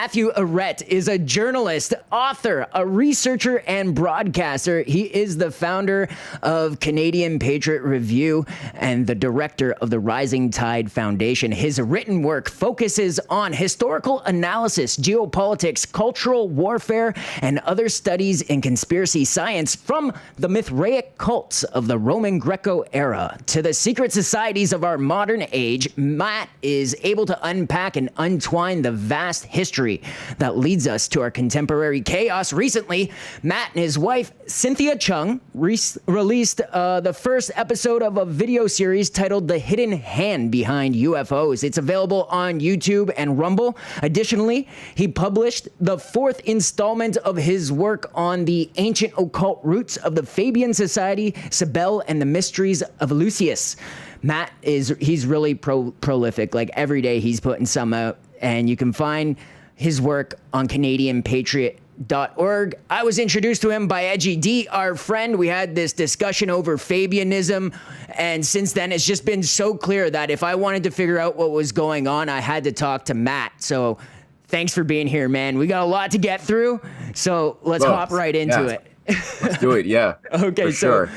Matthew Ehret is a journalist, author, a researcher, and broadcaster. He is the founder of Canadian Patriot Review and the director of the Rising Tide Foundation. His written work focuses on historical analysis, geopolitics, cultural warfare, and other studies in conspiracy science, from the Mithraic cults of the Roman Greco era to the secret societies of our modern age. Matt is able to unpack and untwine the vast history that leads us to our contemporary chaos. Recently, Matt and his wife, Cynthia Chung, released the first episode of a video series titled The Hidden Hand Behind UFOs. It's available on YouTube and Rumble. Additionally, he published the fourth installment of his work on the ancient occult roots of the Fabian Society, Cybele and the mysteries of Eleusis. Matt he's really prolific. Like every day he's putting some out, and you can find his work on CanadianPatriot.org. I was introduced to him by Edgy D, our friend. We had this discussion over Fabianism, and since then it's just been so clear that if I wanted to figure out what was going on, I had to talk to Matt. So thanks for being here, man. We got a lot to get through, so let's hop right into it. Let's do it, yeah. Okay, so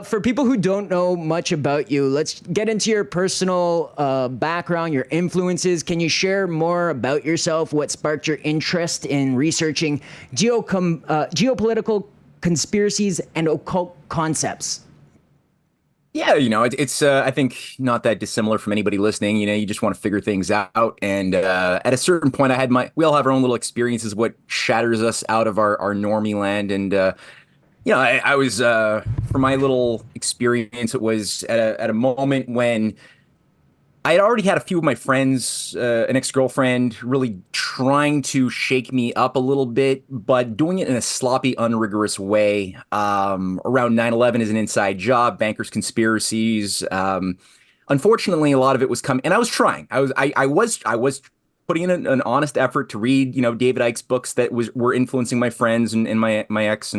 for people who don't know much about you, let's get into your personal background, your influences. Can you share more about yourself? What sparked your interest in researching geopolitical conspiracies and occult concepts? Yeah, it's I think not that dissimilar from anybody listening. You just want to figure things out. And at a certain point, we all have our own little experiences, what shatters us out of our normie land. And, I was, for my little experience, it was at a moment when I had already had a few of my friends, an ex-girlfriend, really trying to shake me up a little bit, but doing it in a sloppy, unrigorous way. Around 9/11 is an inside job, bankers' conspiracies. Unfortunately, a lot of it was coming, and I was trying. I was putting in an honest effort to read, David Icke's books that were influencing my friends and my ex,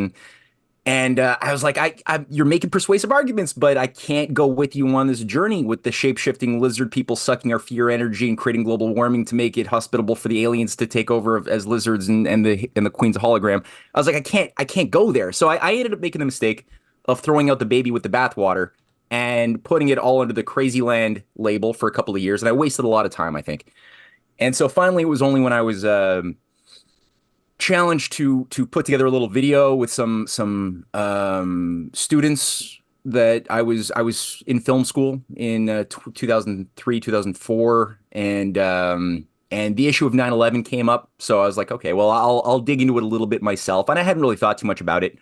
and I was like, you're making persuasive arguments, but I can't go with you on this journey with the shape-shifting lizard people sucking our fear energy and creating global warming to make it hospitable for the aliens to take over as lizards and the Queen's hologram. I was like, I can't go there. So I ended up making the mistake of throwing out the baby with the bathwater and putting it all under the Crazy Land label for a couple of years. And I wasted a lot of time, I think. And so finally, it was only when I was challenged to put together a little video with some students that I was in film school in 2003, 2004, and the issue of 9/11 came up. So I was like, okay, well, I'll dig into it a little bit myself, and I hadn't really thought too much about it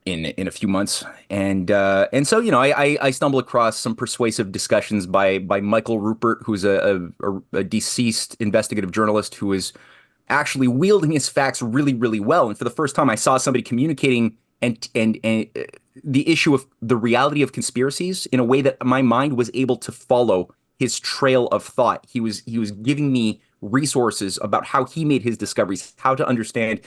in a few months, and so I stumbled across some persuasive discussions by Michael Rupert, who's a deceased investigative journalist who is actually wielding his facts really, really well. And for the first time, I saw somebody communicating and the issue of the reality of conspiracies in a way that my mind was able to follow his trail of thought. He was giving me resources about how he made his discoveries, how to understand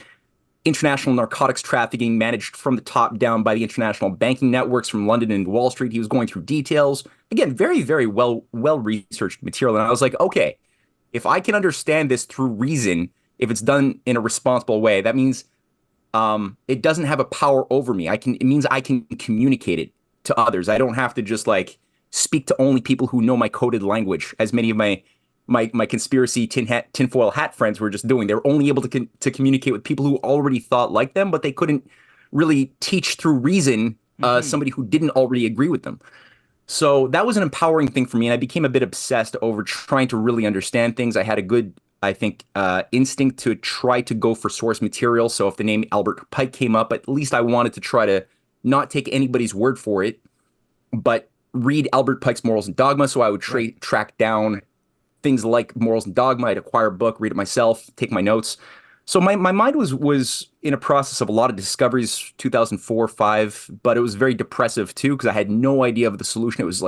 international narcotics trafficking managed from the top down by the international banking networks from London and Wall Street. He was going through details. Again, very, very well researched material. And I was like, okay, if I can understand this through reason, if it's done in a responsible way, that means it doesn't have a power over me. It means I can communicate it to others. I don't have to just speak to only people who know my coded language, as many of my conspiracy tinfoil hat friends were just doing. They were only able to communicate with people who already thought like them, but they couldn't really teach through reason somebody who didn't already agree with them. So that was an empowering thing for me, and I became a bit obsessed over trying to really understand things. I had a good, I think, instinct to try to go for source material. So if the name Albert Pike came up, at least I wanted to try to not take anybody's word for it, but read Albert Pike's Morals and Dogma. So I would track down things like Morals and Dogma. I'd acquire a book, read it myself, take my notes. So my mind was in a process of a lot of discoveries, 2004, 5, but it was very depressive too, because I had no idea of the solution. It was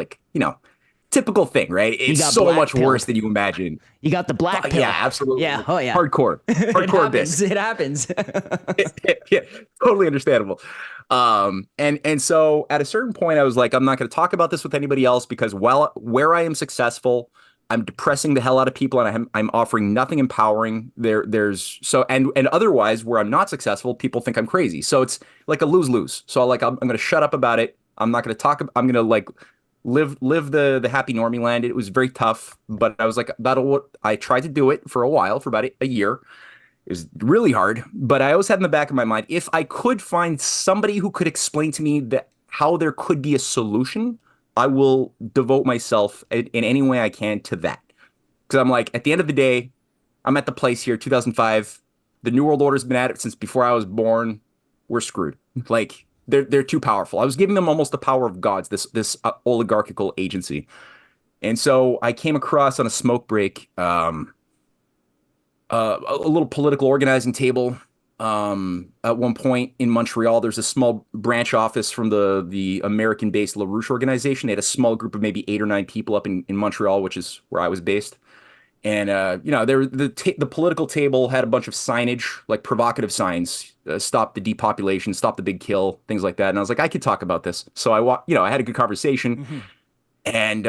typical thing, right? It's so much worse than you imagine. You got the black pill. Yeah, absolutely. Yeah, oh yeah. Hardcore bits. It happens. Yeah, totally understandable. And so at a certain point, I was like, I'm not going to talk about this with anybody else, because where I am successful, I'm depressing the hell out of people, and I'm offering nothing empowering. And otherwise, where I'm not successful, people think I'm crazy. So it's like a lose-lose. So like I'm going to shut up about it. I'm not going to talk. I'm going to like live the happy normie land. It was very tough, but I was like, I tried to do it for a while, for about a year. It was really hard, but I always had in the back of my mind, if I could find somebody who could explain to me that how there could be a solution, I will devote myself in any way I can to that. Because I'm like, at the end of the day, I'm at the place here, 2005. The New World Order's been at it since before I was born. We're screwed. Like they're too powerful. I was giving them almost the power of gods, this oligarchical agency. And so I came across on a smoke break, a little political organizing table. At one point in Montreal, there's a small branch office from the American-based LaRouche organization. They had a small group of maybe 8 or 9 people up in Montreal, which is where I was based. And the political table had a bunch of signage, like provocative signs, stop the depopulation, stop the big kill, things like that. And I was like, I could talk about this. So I had a good conversation, and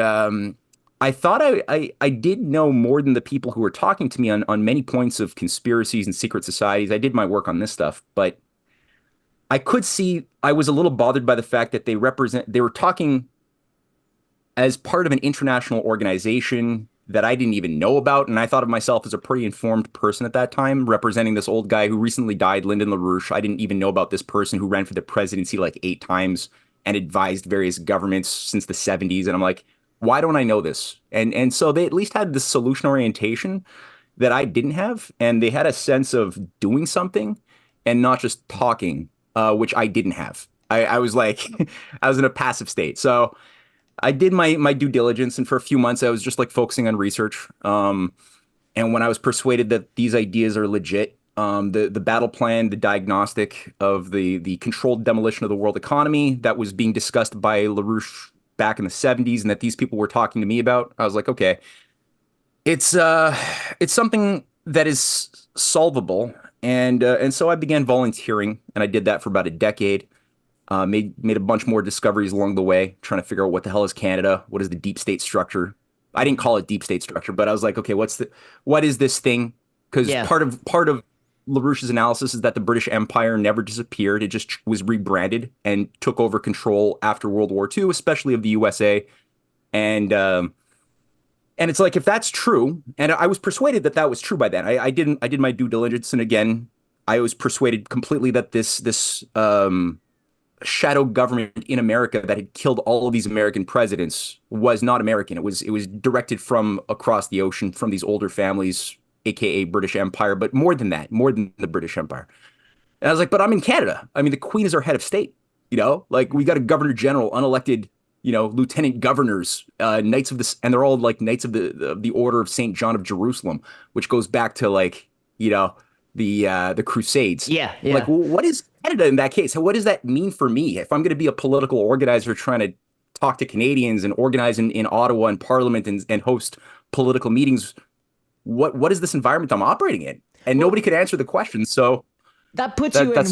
I thought I did know more than the people who were talking to me on many points of conspiracies and secret societies. I did my work on this stuff, but I could see I was a little bothered by the fact that they were talking as part of an international organization that I didn't even know about. And I thought of myself as a pretty informed person at that time, representing this old guy who recently died, Lyndon LaRouche. I didn't even know about this person who ran for the presidency like 8 times and advised various governments since the 70s. And I'm like, why don't I know this? And so they at least had this solution orientation that I didn't have. And they had a sense of doing something and not just talking, which I didn't have. I was like, I was in a passive state. So I did my due diligence, and for a few months I was just like focusing on research. And when I was persuaded that these ideas are legit, the battle plan, the diagnostic of the controlled demolition of the world economy that was being discussed by LaRouche back in the 70s, and that these people were talking to me about, I was like, okay, it's something that is solvable. And so I began volunteering, and I did that for about a decade. Made a bunch more discoveries along the way, trying to figure out what the hell is Canada? What is the deep state structure? I didn't call it deep state structure, but I was like, okay, what is this thing? Because part of LaRouche's analysis is that the British Empire never disappeared. It just was rebranded and took over control after World War II, especially of the USA. And it's like, if that's true, and I was persuaded that was true by then. I did my due diligence, and again, I was persuaded completely that this shadow government in America that had killed all of these American presidents was not American. It was directed from across the ocean, from these older families, aka British Empire, but more than that, more than the British Empire. And I was like, but I'm in Canada. I mean, the Queen is our head of state, like we got a governor general, unelected, lieutenant governors, knights of this, and they're all like knights of the Order of St. John of Jerusalem, which goes back to like, the Crusades. Yeah. Like, what is Canada in that case? What does that mean for me? If I'm going to be a political organizer trying to talk to Canadians and organize in Ottawa and Parliament and host political meetings, what is this environment I'm operating in? And nobody could answer the question. So that puts you in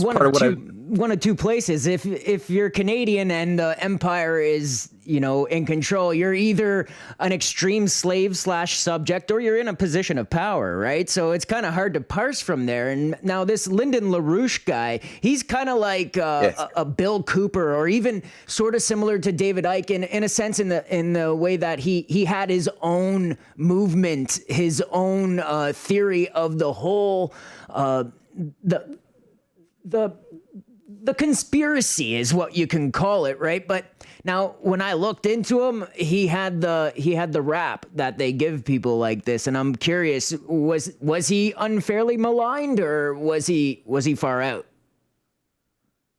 one of two places. If you're Canadian and the empire is, in control, you're either an extreme slave / subject, or you're in a position of power, right? So it's kind of hard to parse from there. And now this Lyndon LaRouche guy, he's kind of like a Bill Cooper, or even sort of similar to David Icke in a sense, in the way that he had his own movement, his own theory of the whole the conspiracy is what you can call it, right? But now when I looked into him, he had the rap that they give people like this, and I'm curious, was he unfairly maligned, or was he far out?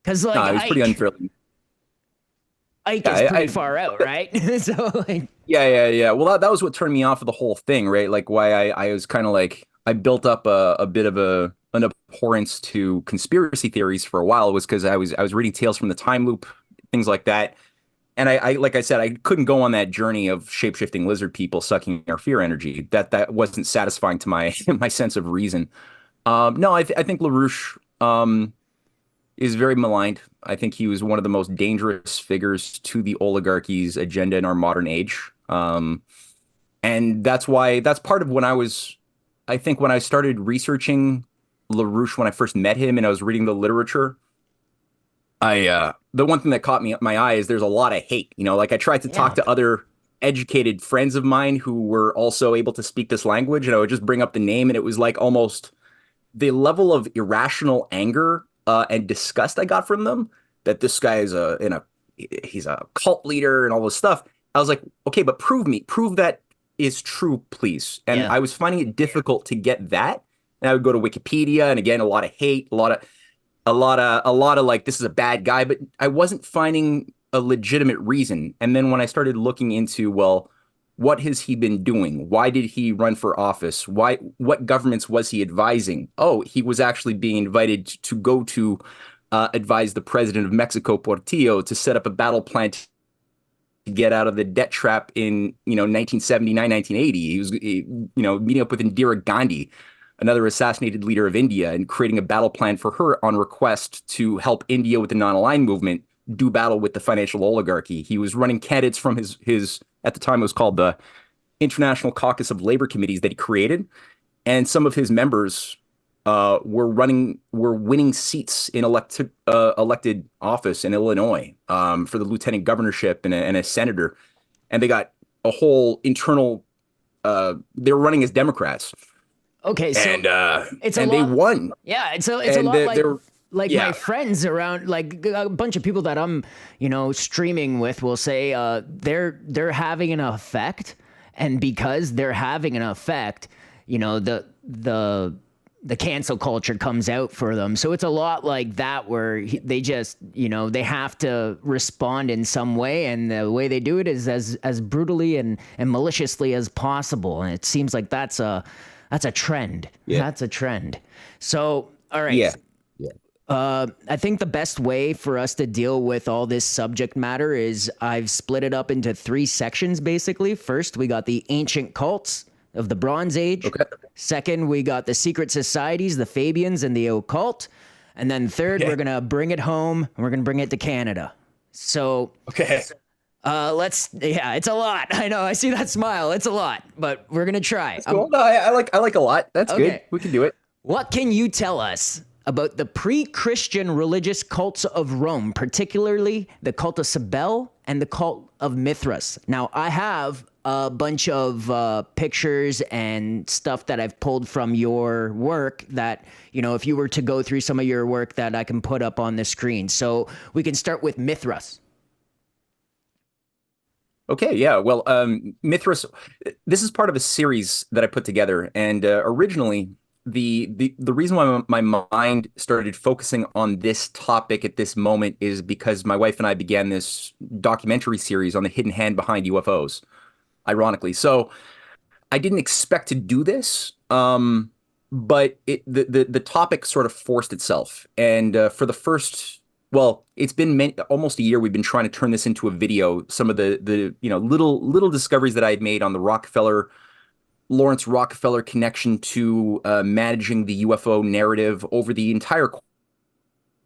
Because like, he was pretty unfairly. Ike is pretty far out, right? So like, yeah. Well, that was what turned me off of the whole thing, right? Like why I was kind of like, I built up a bit of an abhorrence to conspiracy theories for a while, was because I was reading Tales from the Time Loop, things like that. And I like I said, I couldn't go on that journey of shape-shifting lizard people sucking our fear energy. That wasn't satisfying to my my sense of reason. No, I think LaRouche is very maligned. I think he was one of the most dangerous figures to the oligarchy's agenda in our modern age. And that's part of when I think when I started researching LaRouche, when I first met him and I was reading the literature, the one thing that caught my eye is there's a lot of hate. Like I tried to talk Yeah. to other educated friends of mine who were also able to speak this language, and I would just bring up the name, and it was like almost the level of irrational anger and disgust I got from them, that this guy is he's a cult leader and all this stuff. I was like, okay, but prove that is true, please. And Yeah. I was finding it difficult to get that. And I would go to Wikipedia, and again, a lot of hate, a lot of like, this is a bad guy, but I wasn't finding a legitimate reason. And then when I started looking into, well, what has he been doing? Why did he run for office? What governments was he advising? Oh, he was actually being invited to go to advise the president of Mexico, Portillo, to set up a battle plan to get out of the debt trap in 1979, 1980. He was meeting up with Indira Gandhi, another assassinated leader of India, and creating a battle plan for her on request to help India with the non-aligned movement do battle with the financial oligarchy. He was running candidates from his at the time it was called the International Caucus of Labor Committees that he created, and some of his members were winning seats in elected office in Illinois for the lieutenant governorship and a senator, and they got a whole internal. They were running as Democrats, Okay, so and it's a and lot. they won. Yeah, it's a And lot like yeah. my friends around, like a bunch of people that I'm streaming with will say they're having an effect, and because they're having an effect, the cancel culture comes out for them. So it's a lot like that, where they just they have to respond in some way, and the way they do it is as brutally and maliciously as possible. And it seems like that's a trend. Yeah. That's a trend. So all right. Yeah. I think the best way for us to deal with all this subject matter is I've split it up into 3 sections, basically. First, we got the ancient cults of the Bronze Age. Okay. Second, we got the secret societies, the Fabians and the occult. And then third, we're going to bring it home, and we're going to bring it to Canada. So Okay. it's a lot. I know. I see that smile. It's a lot, but we're going to try. Cool. No, I like a lot. That's good. Okay. We can do it. What can you tell us about the pre-Christian religious cults of Rome, particularly the cult of Cybele and the cult of Mithras? Now, I have a bunch of pictures and stuff that I've pulled from your work that, if you were to go through some of your work, that I can put up on the screen. So we can start with Mithras. Okay, yeah. Well, Mithras, this is part of a series that I put together, and originally the reason why my mind started focusing on this topic at this moment is because my wife and I began this documentary series on the hidden hand behind UFOs, ironically. So I didn't expect to do this, but the topic sort of forced itself, and for the first. Well, it's been almost a year. We've been trying to turn this into a video. Some of the little discoveries that I had made on the Lawrence Rockefeller connection to managing the UFO narrative over the entire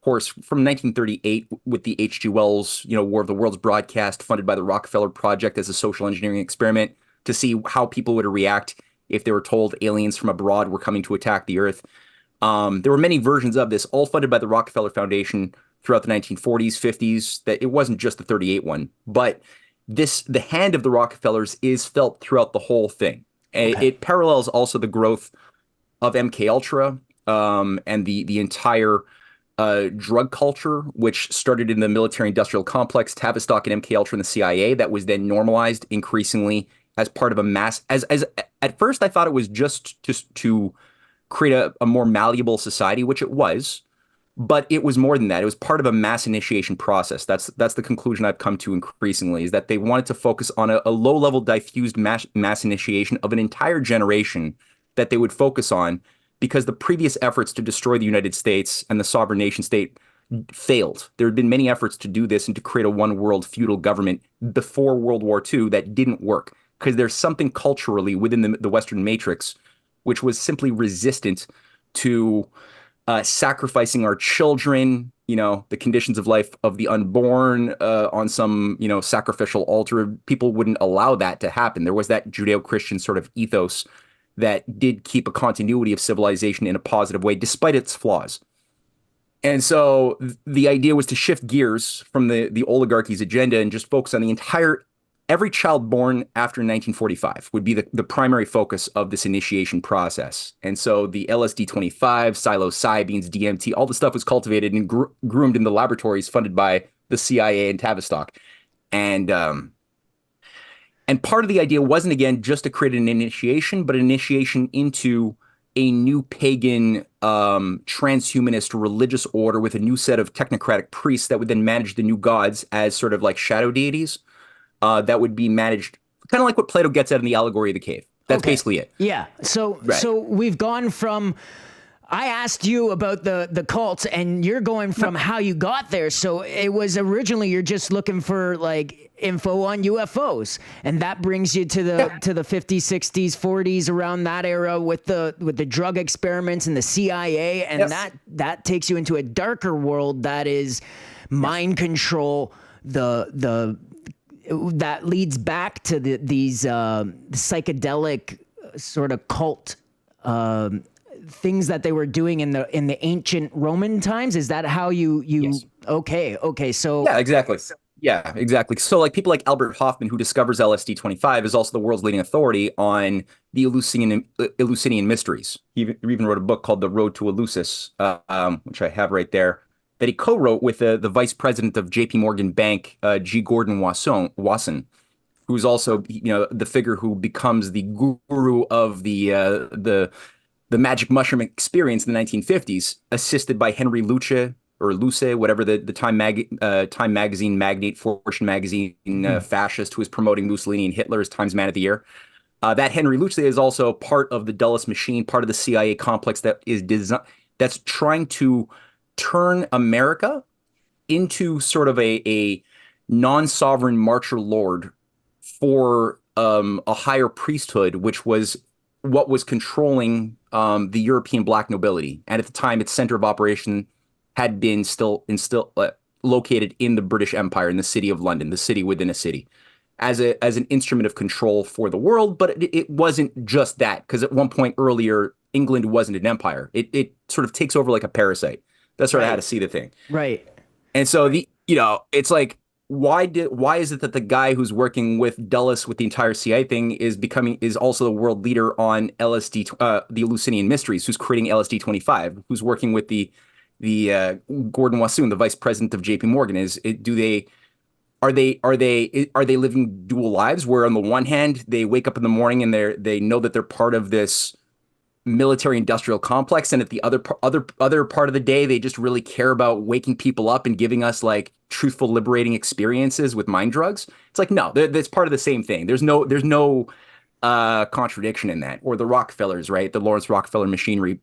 course from 1938 with the H.G. Wells, War of the Worlds broadcast funded by the Rockefeller Project as a social engineering experiment to see how people would react if they were told aliens from abroad were coming to attack the Earth. There were many versions of this, all funded by the Rockefeller Foundation throughout the 1940s, 50s, that it wasn't just the 38 one, but the hand of the Rockefellers is felt throughout the whole thing. Okay. It parallels also the growth of MK Ultra and the entire drug culture, which started in the military-industrial complex, Tavistock and MK Ultra and the CIA, that was then normalized increasingly as part of a mass. As at first, I thought it was just to create a more malleable society, which it was. But it was more than that. It was part of a mass initiation process. That's the conclusion I've come to increasingly, is that they wanted to focus on a low-level diffused mass initiation of an entire generation that they would focus on, because the previous efforts to destroy the United States and the sovereign nation state failed. There had been many efforts to do this and to create a one-world feudal government before World War II that didn't work, because there's something culturally within the Western matrix which was simply resistant to sacrificing our children the conditions of life of the unborn on some, sacrificial altar. People wouldn't allow that to happen. There was that Judeo-Christian sort of ethos that did keep a continuity of civilization in a positive way, despite its flaws. And so the idea was to shift gears from the oligarchy's agenda and just focus on every child born after 1945 would be the primary focus of this initiation process. And so the LSD-25, psilocybins, DMT, all the stuff was cultivated and groomed in the laboratories funded by the CIA and Tavistock. And part of the idea wasn't, again, just to create an initiation, but an initiation into a new pagan transhumanist religious order with a new set of technocratic priests that would then manage the new gods as sort of like shadow deities. That would be managed kind of like what Plato gets at in the allegory of the cave. That's basically it. Yeah. So we've gone from, I asked you about the cults, and you're going from how you got there. So it was originally you're just looking for like info on UFOs, and that brings you to the 50s, 60s, 40s, around that era with the drug experiments and the CIA, and that takes you into a darker world that is mind control. That leads back to these psychedelic sort of cult things that they were doing in the ancient Roman times. Is that how you? Yes. Okay. So yeah, exactly. So like people like Albert Hofmann, who discovers LSD-25, is also the world's leading authority on the Eleusinian mysteries. He even wrote a book called The Road to Eleusis, which I have right there, that he co-wrote with the vice president of J.P. Morgan Bank, G. Gordon Wasson, who's also the figure who becomes the guru of the magic mushroom experience in the 1950s, assisted by Henry Luce, whatever the Time magazine magnate, Fortune magazine fascist who was promoting Mussolini and Hitler as Times Man of the Year. That Henry Luce is also part of the Dulles machine, part of the CIA complex that's trying to turn America into sort of a non-sovereign marcher lord for a higher priesthood, which was what was controlling the European black nobility. And at the time, its center of operation had been still located in the British Empire, in the city of London, the city within a city, as an instrument of control for the world. But it wasn't just that, because at one point earlier, England wasn't an empire. It sort of takes over like a parasite. That's sort of how to see the thing. Right. And so it's like, why is it that the guy who's working with Dulles with the entire CIA thing is also the world leader on LSD, the Eleusinian mysteries, who's creating LSD-25, who's working with the Gordon Wasson, the vice president of JP Morgan? Are they living dual lives where on the one hand they wake up in the morning and they know that they're part of this military industrial complex, and at the other part of the day they just really care about waking people up and giving us like truthful liberating experiences with mind drugs? It's like, no, that's part of the same thing. There's no contradiction in that. Or the Rockefellers, right? The Lawrence Rockefeller machinery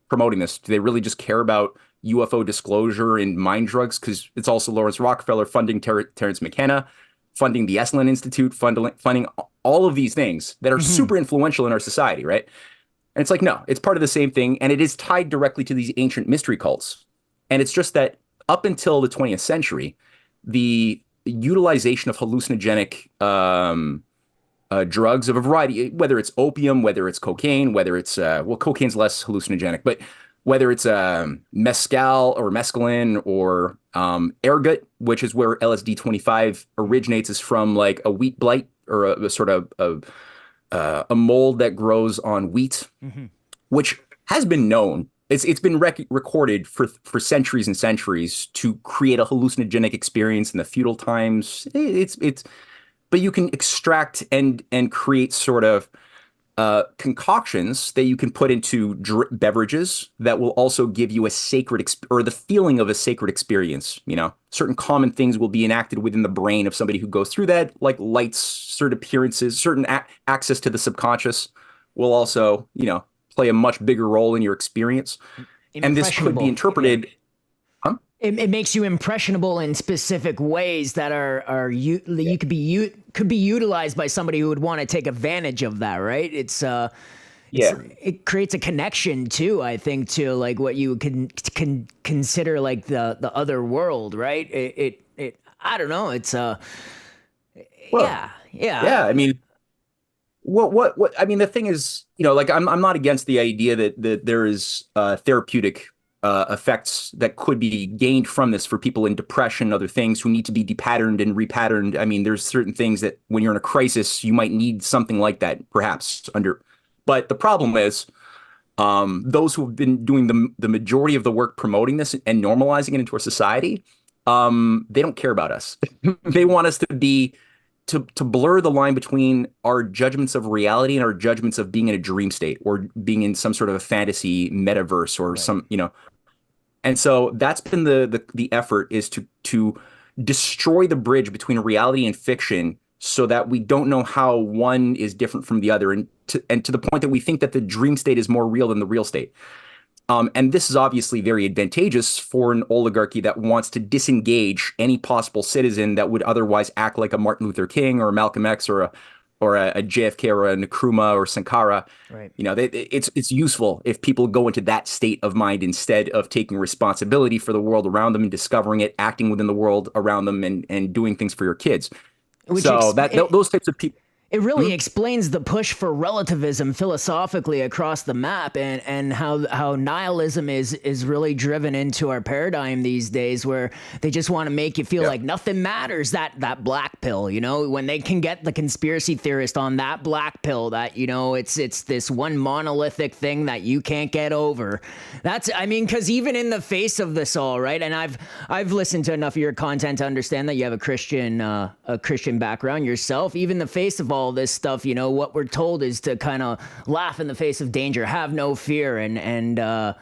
promoting this. Do they really just care about UFO disclosure and mind drugs? Because it's also Lawrence Rockefeller funding Terence McKenna, funding the Esalen Institute, funding all of these things that are super influential in our society, right? And it's like, no, it's part of the same thing. And it is tied directly to these ancient mystery cults. And it's just that up until the 20th century, the utilization of hallucinogenic drugs of a variety, whether it's opium, whether it's cocaine, whether it's, cocaine's less hallucinogenic, but whether it's mescal or mescaline or ergot, which is where LSD-25 originates, is from like a wheat blight or a sort of a mold that grows on wheat, which has been known. It's been recorded for centuries and centuries to create a hallucinogenic experience in the feudal times. But you can extract and create sort of concoctions that you can put into beverages that will also give you a sacred or the feeling of a sacred experience. Certain common things will be enacted within the brain of somebody who goes through that, like lights, certain appearances, certain access to the subconscious will also, play a much bigger role in your experience. And this could be interpreted. Huh? It makes you impressionable in specific ways that could be utilized by somebody who would want to take advantage of that, right? It's Yeah. it creates a connection too, I think, to like what you can consider like the other world, right? It I don't know. It's Well, yeah, yeah, yeah. I mean, what I mean, the thing is, like I'm not against the idea that there is therapeutic effects that could be gained from this for people in depression, other things who need to be depatterned and repatterned. I mean, there's certain things that when you're in a crisis, you might need something like that, perhaps under. But the problem is, those who have been doing the majority of the work promoting this and normalizing it into our society, they don't care about us. They want us to be to blur the line between our judgments of reality and our judgments of being in a dream state or being in some sort of a fantasy metaverse or right. some. And so that's been the effort is to destroy the bridge between reality and fiction so that we don't know how one is different from the other and to the point that we think that the dream state is more real than the real state. And this is obviously very advantageous for an oligarchy that wants to disengage any possible citizen that would otherwise act like a Martin Luther King or a Malcolm X or a JFK or a Nkrumah or Sankara. Right. It's useful if people go into that state of mind instead of taking responsibility for the world around them and discovering it, acting within the world around them, and doing things for your kids. Which So those types of people. it really explains the push for relativism philosophically across the map, and how nihilism is really driven into our paradigm these days, where they just want to make you feel like nothing matters. That black pill, when they can get the conspiracy theorist on that black pill, that it's this one monolithic thing that you can't get over. I mean, because even in the face of this all, right, and I've listened to enough of your content to understand that you have a Christian background yourself. Even in the face of all this stuff, what we're told is to kind of laugh in the face of danger, have no fear, and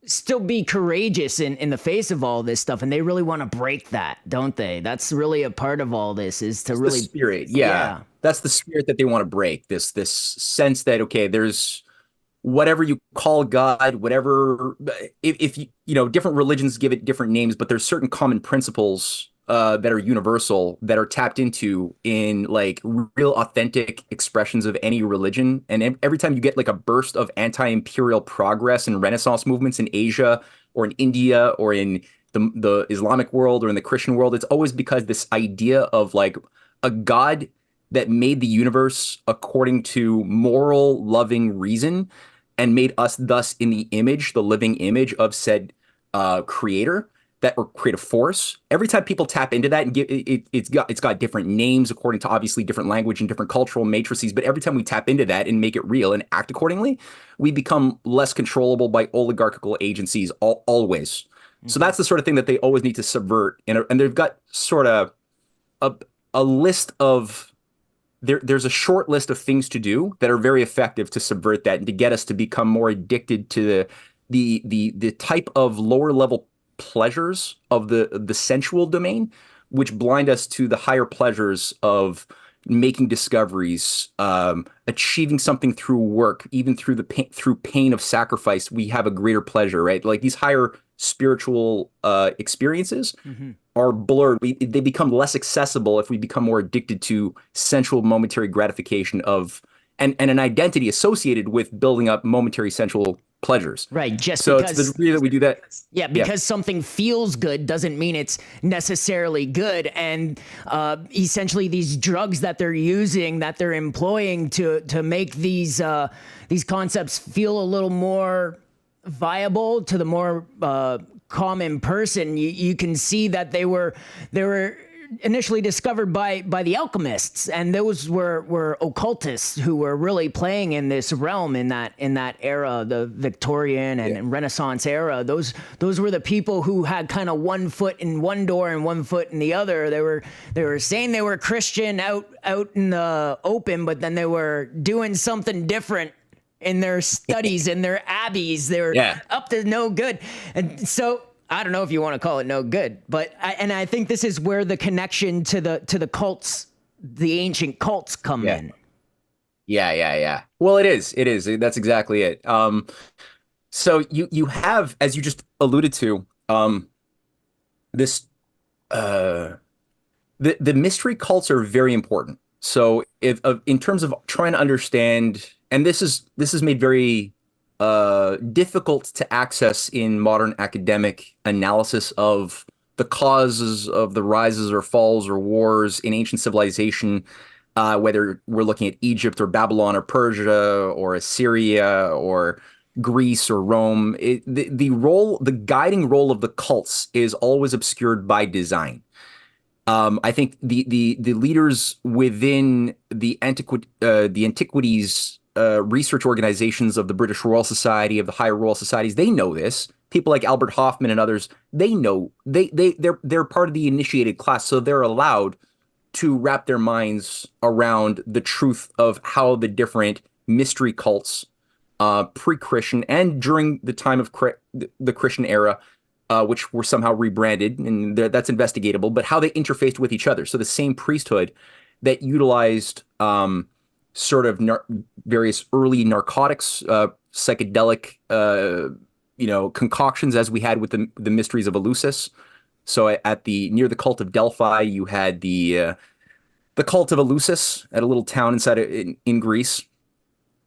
still be courageous in the face of all this stuff. And they really want to break that, don't they? That's really a part of all this, is to really The spirit. Yeah. That's the spirit that they want to break. This sense that, okay, there's whatever you call God, whatever, if different religions give it different names, but there's certain common principles that are universal, that are tapped into in like real authentic expressions of any religion. And every time you get like a burst of anti-imperial progress and Renaissance movements in Asia or in India or in the Islamic world or in the Christian world, it's always because this idea of like a God that made the universe according to moral, loving reason and made us thus in the living image of said creator, that or creative force. Every time people tap into that and it's got different names according to obviously different language and different cultural matrices, but every time we tap into that and make it real and act accordingly, we become less controllable by oligarchical agencies always. Mm-hmm. So that's the sort of thing that they always need to subvert, and they've got sort of a list of there's a short list of things to do that are very effective to subvert that and to get us to become more addicted to the type of lower level pleasures of the sensual domain, which blind us to the higher pleasures of making discoveries, achieving something through work, even through through pain of sacrifice. We have a greater pleasure, right? Like these higher spiritual experiences are blurred. They become less accessible if we become more addicted to sensual momentary gratification of and an identity associated with building up momentary sensual pleasures. Right. Just so because it's the degree that we do that. Yeah, because something feels good doesn't mean it's necessarily good. And essentially these drugs that they're using, that they're employing to make these concepts feel a little more viable to the more common person, you can see that they were initially discovered by the alchemists, and those were occultists who were really playing in this realm in that era, the Victorian and Renaissance era. Those were the people who had kind of one foot in one door and one foot in the other. They were saying they were Christian out in the open, but then they were doing something different in their studies, in their abbeys. They were up to no good. And so I don't know if you want to call it no good, but I think this is where the connection to the cults, the ancient cults, come in. Yeah. Well, it is. That's exactly it. So you have, as you just alluded to, this the mystery cults are very important. So if in terms of trying to understand, and this is made very difficult to access in modern academic analysis of the causes of the rises or falls or wars in ancient civilization, whether we're looking at Egypt or Babylon or Persia or Assyria or Greece or Rome. The guiding role of the cults is always obscured by design. I think the leaders within the antiquities research organizations of the British Royal Society, of the higher royal societies, they know this. People like Albert Hoffman and others, they know they're part of the initiated class, so they're allowed to wrap their minds around the truth of how the different mystery cults, pre-Christian and during the time of the Christian era, which were somehow rebranded, and that's investigatable, but how they interfaced with each other. So the same priesthood that utilized sort of various early narcotics, psychedelic, concoctions, as we had with the mysteries of Eleusis. So near the cult of Delphi, you had the cult of Eleusis at a little town in Greece,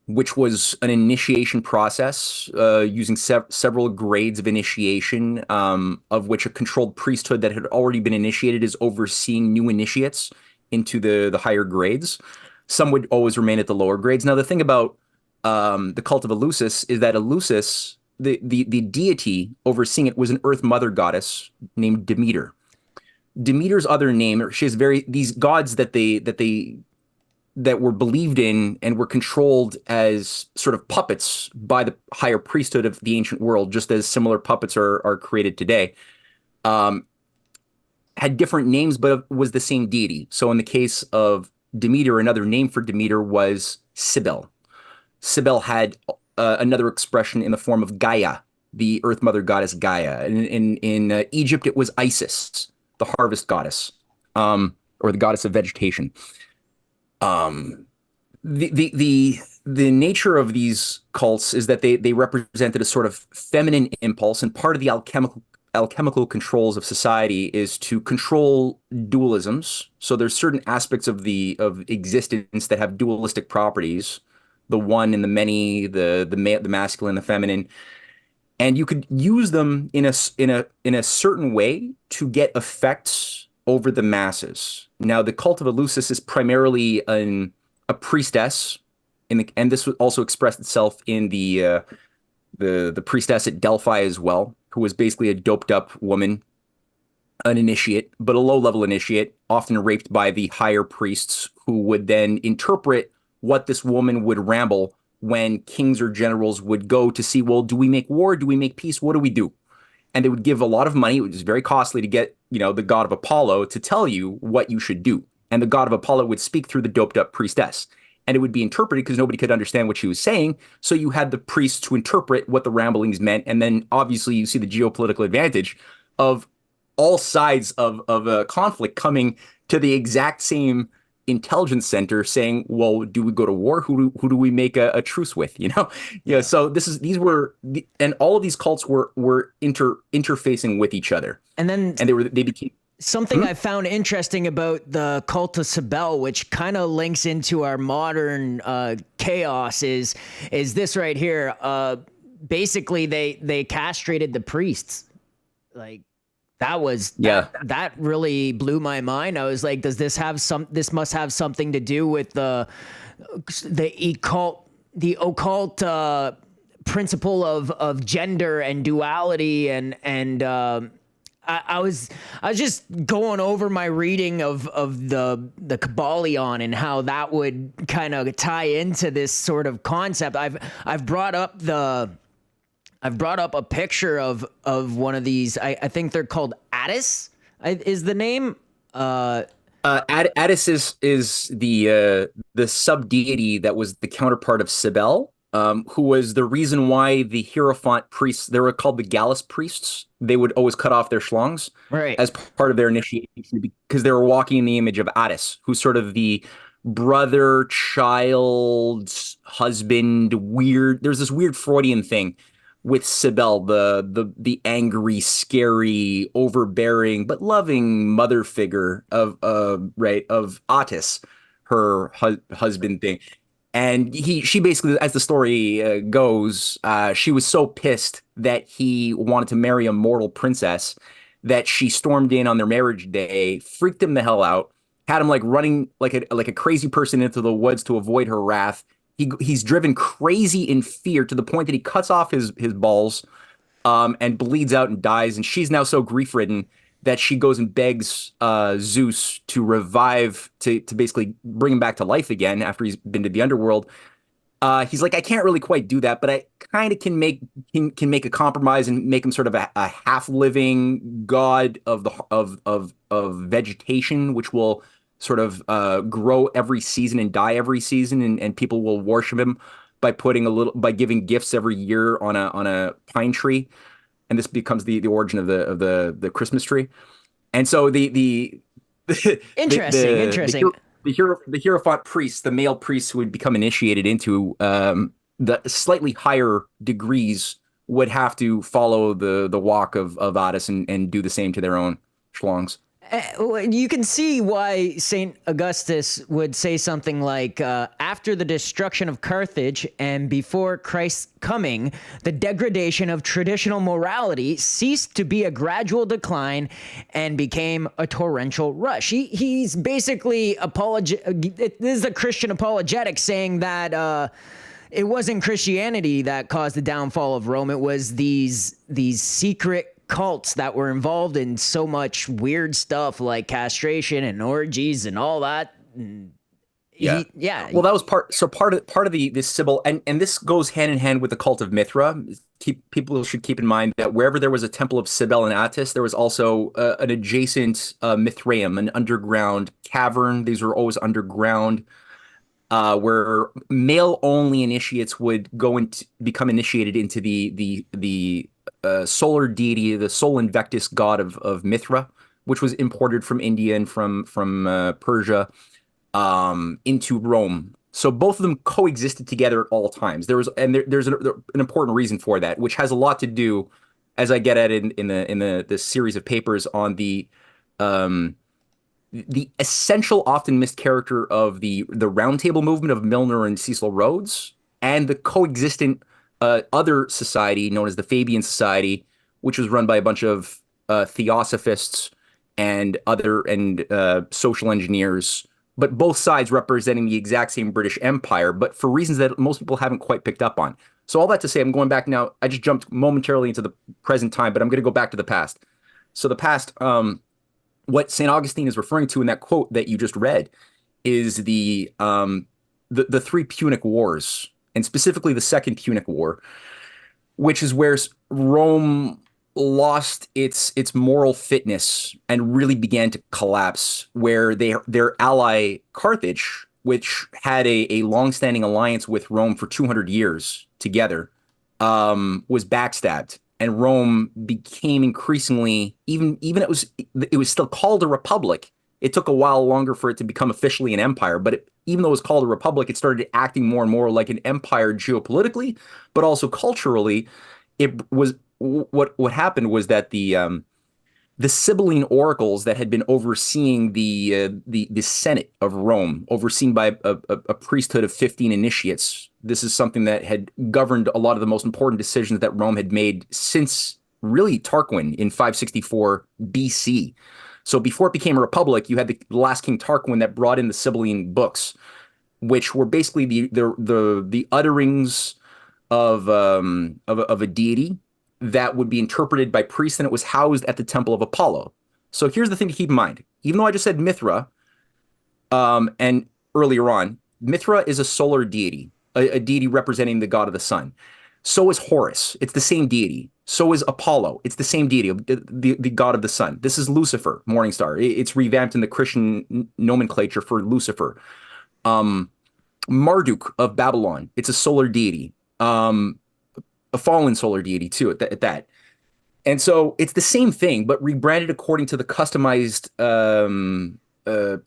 which was an initiation process using several grades of initiation, of which a controlled priesthood that had already been initiated is overseeing new initiates into the higher grades. Some would always remain at the lower grades. Now, the thing about the cult of Eleusis is that Eleusis, the deity overseeing it, was an earth mother goddess named Demeter. Demeter's other name, she has these gods that were believed in and were controlled as sort of puppets by the higher priesthood of the ancient world, just as similar puppets are created today, had different names, but was the same deity. So in the case of Demeter, another name for Demeter was Cybele. Cybele had another expression in the form of Gaia, the earth mother goddess Gaia. In Egypt, it was Isis, the harvest goddess, or the goddess of vegetation. The nature of these cults is that they represented a sort of feminine impulse, and part of the alchemical controls of society is to control dualisms. So there's certain aspects of existence that have dualistic properties, the one and the many, the masculine, the feminine, and you could use them in a certain way to get effects over the masses. Now, the cult of Eleusis is primarily a priestess, and this also expressed itself in the priestess at Delphi as well, who was basically a doped up woman, an initiate, but a low-level initiate, often raped by the higher priests, who would then interpret what this woman would ramble when kings or generals would go to see, well, do we make war? Do we make peace? What do we do? And they would give a lot of money, which is very costly, to get, the god of Apollo to tell you what you should do. And the god of Apollo would speak through the doped up priestess. And it would be interpreted because nobody could understand what she was saying. So you had the priests to interpret what the ramblings meant. And then obviously you see the geopolitical advantage of all sides of a conflict coming to the exact same intelligence center saying, well, do we go to war? Who do we make a truce with? Yeah. So and all of these cults were interfacing with each other. And then they became something I found interesting about the cult of Cybele, which kind of links into our modern chaos, is this right here. Basically, they castrated the priests. Like, that really blew my mind. I was like, this must have something to do with the occult principle of gender and duality, and I was just going over my reading of the Kybalion and how that would kind of tie into this sort of concept. I've brought up a picture of one of these. I think they're called Attis, is the name. Attis is the sub deity that was the counterpart of Cybele, who was the reason why the Hierophant priests, they were called the Gallus priests. They would always cut off their schlongs as part of their initiation because they were walking in the image of Attis, who's sort of the brother, child, husband, weird. There's this weird Freudian thing with Cybele, the angry, scary, overbearing, but loving mother figure of Attis. her husband thing. And she basically, as the story goes, she was so pissed that he wanted to marry a mortal princess that she stormed in on their marriage day, freaked him the hell out, had him like running like a crazy person into the woods to avoid her wrath. He's driven crazy in fear to the point that he cuts off his balls, and bleeds out and dies. And she's now so grief-ridden that she goes and begs Zeus to revive, to basically bring him back to life again after he's been to the underworld. He's like, I can't really quite do that, but I kind of can make a compromise and make him sort of a half-living god of vegetation, which will sort of grow every season and die every season, and people will worship him by giving gifts every year on a pine tree, and this becomes the origin of the Christmas tree. And so the Interesting. The Hierophant priests, the male priests who would become initiated into the slightly higher degrees, would have to follow the walk of Addis and do the same to their own schlongs. You can see why St. Augustus would say something like, after the destruction of Carthage and before Christ's coming, the degradation of traditional morality ceased to be a gradual decline and became a torrential rush. He's basically this is a Christian apologetic saying that it wasn't Christianity that caused the downfall of Rome. It was these secret cults that were involved in so much weird stuff like castration and orgies and all that. Yeah. Well, that was part of the Cybele, and this goes hand in hand with the cult of Mithra. People should keep in mind that wherever there was a temple of Cybele and Attis, there was also an adjacent Mithraeum, an underground cavern. These were always underground, where male-only initiates would go and become initiated into the solar deity, the Sol Invictus god of Mithra, which was imported from India and from Persia into Rome. So both of them coexisted together at all times. There's an important reason for that, which has a lot to do, as I get at it in the series of papers, on the essential, often missed character of the Round Table movement of Milner and Cecil Rhodes, and the coexistent other society known as the Fabian Society, which was run by a bunch of Theosophists and social engineers, but both sides representing the exact same British Empire, but for reasons that most people haven't quite picked up on. So all that to say, I'm going back now. I just jumped momentarily into the present time, but I'm going to go back to the past. So the past, what St. Augustine is referring to in that quote that you just read is the three Punic Wars, and specifically the Second Punic War, which is where Rome lost its moral fitness and really began to collapse, where their ally Carthage, which had a longstanding alliance with Rome for 200 years together, was backstabbed, and Rome became increasingly, even it was still called a republic. It took a while longer for it to become officially an empire, but even though it was called a republic, it started acting more and more like an empire geopolitically, but also culturally. It was what happened was that the Sibylline oracles that had been overseeing the Senate of Rome, overseen by a priesthood of 15 initiates. This is something that had governed a lot of the most important decisions that Rome had made since really Tarquin in 564 BC. So before it became a republic, you had the last king Tarquin that brought in the Sibylline books, which were basically the utterings of a deity that would be interpreted by priests, and it was housed at the temple of Apollo. So here's the thing to keep in mind. Even though I just said Mithra, and earlier on, Mithra is a solar deity, a deity representing the god of the sun. So is Horus. It's the same deity. So is Apollo. It's the same deity, the god of the sun. This is Lucifer, morning star. It's revamped in the Christian nomenclature for Lucifer. Marduk of Babylon. It's a solar deity. A fallen solar deity too at that. And so it's the same thing, but rebranded according to the customized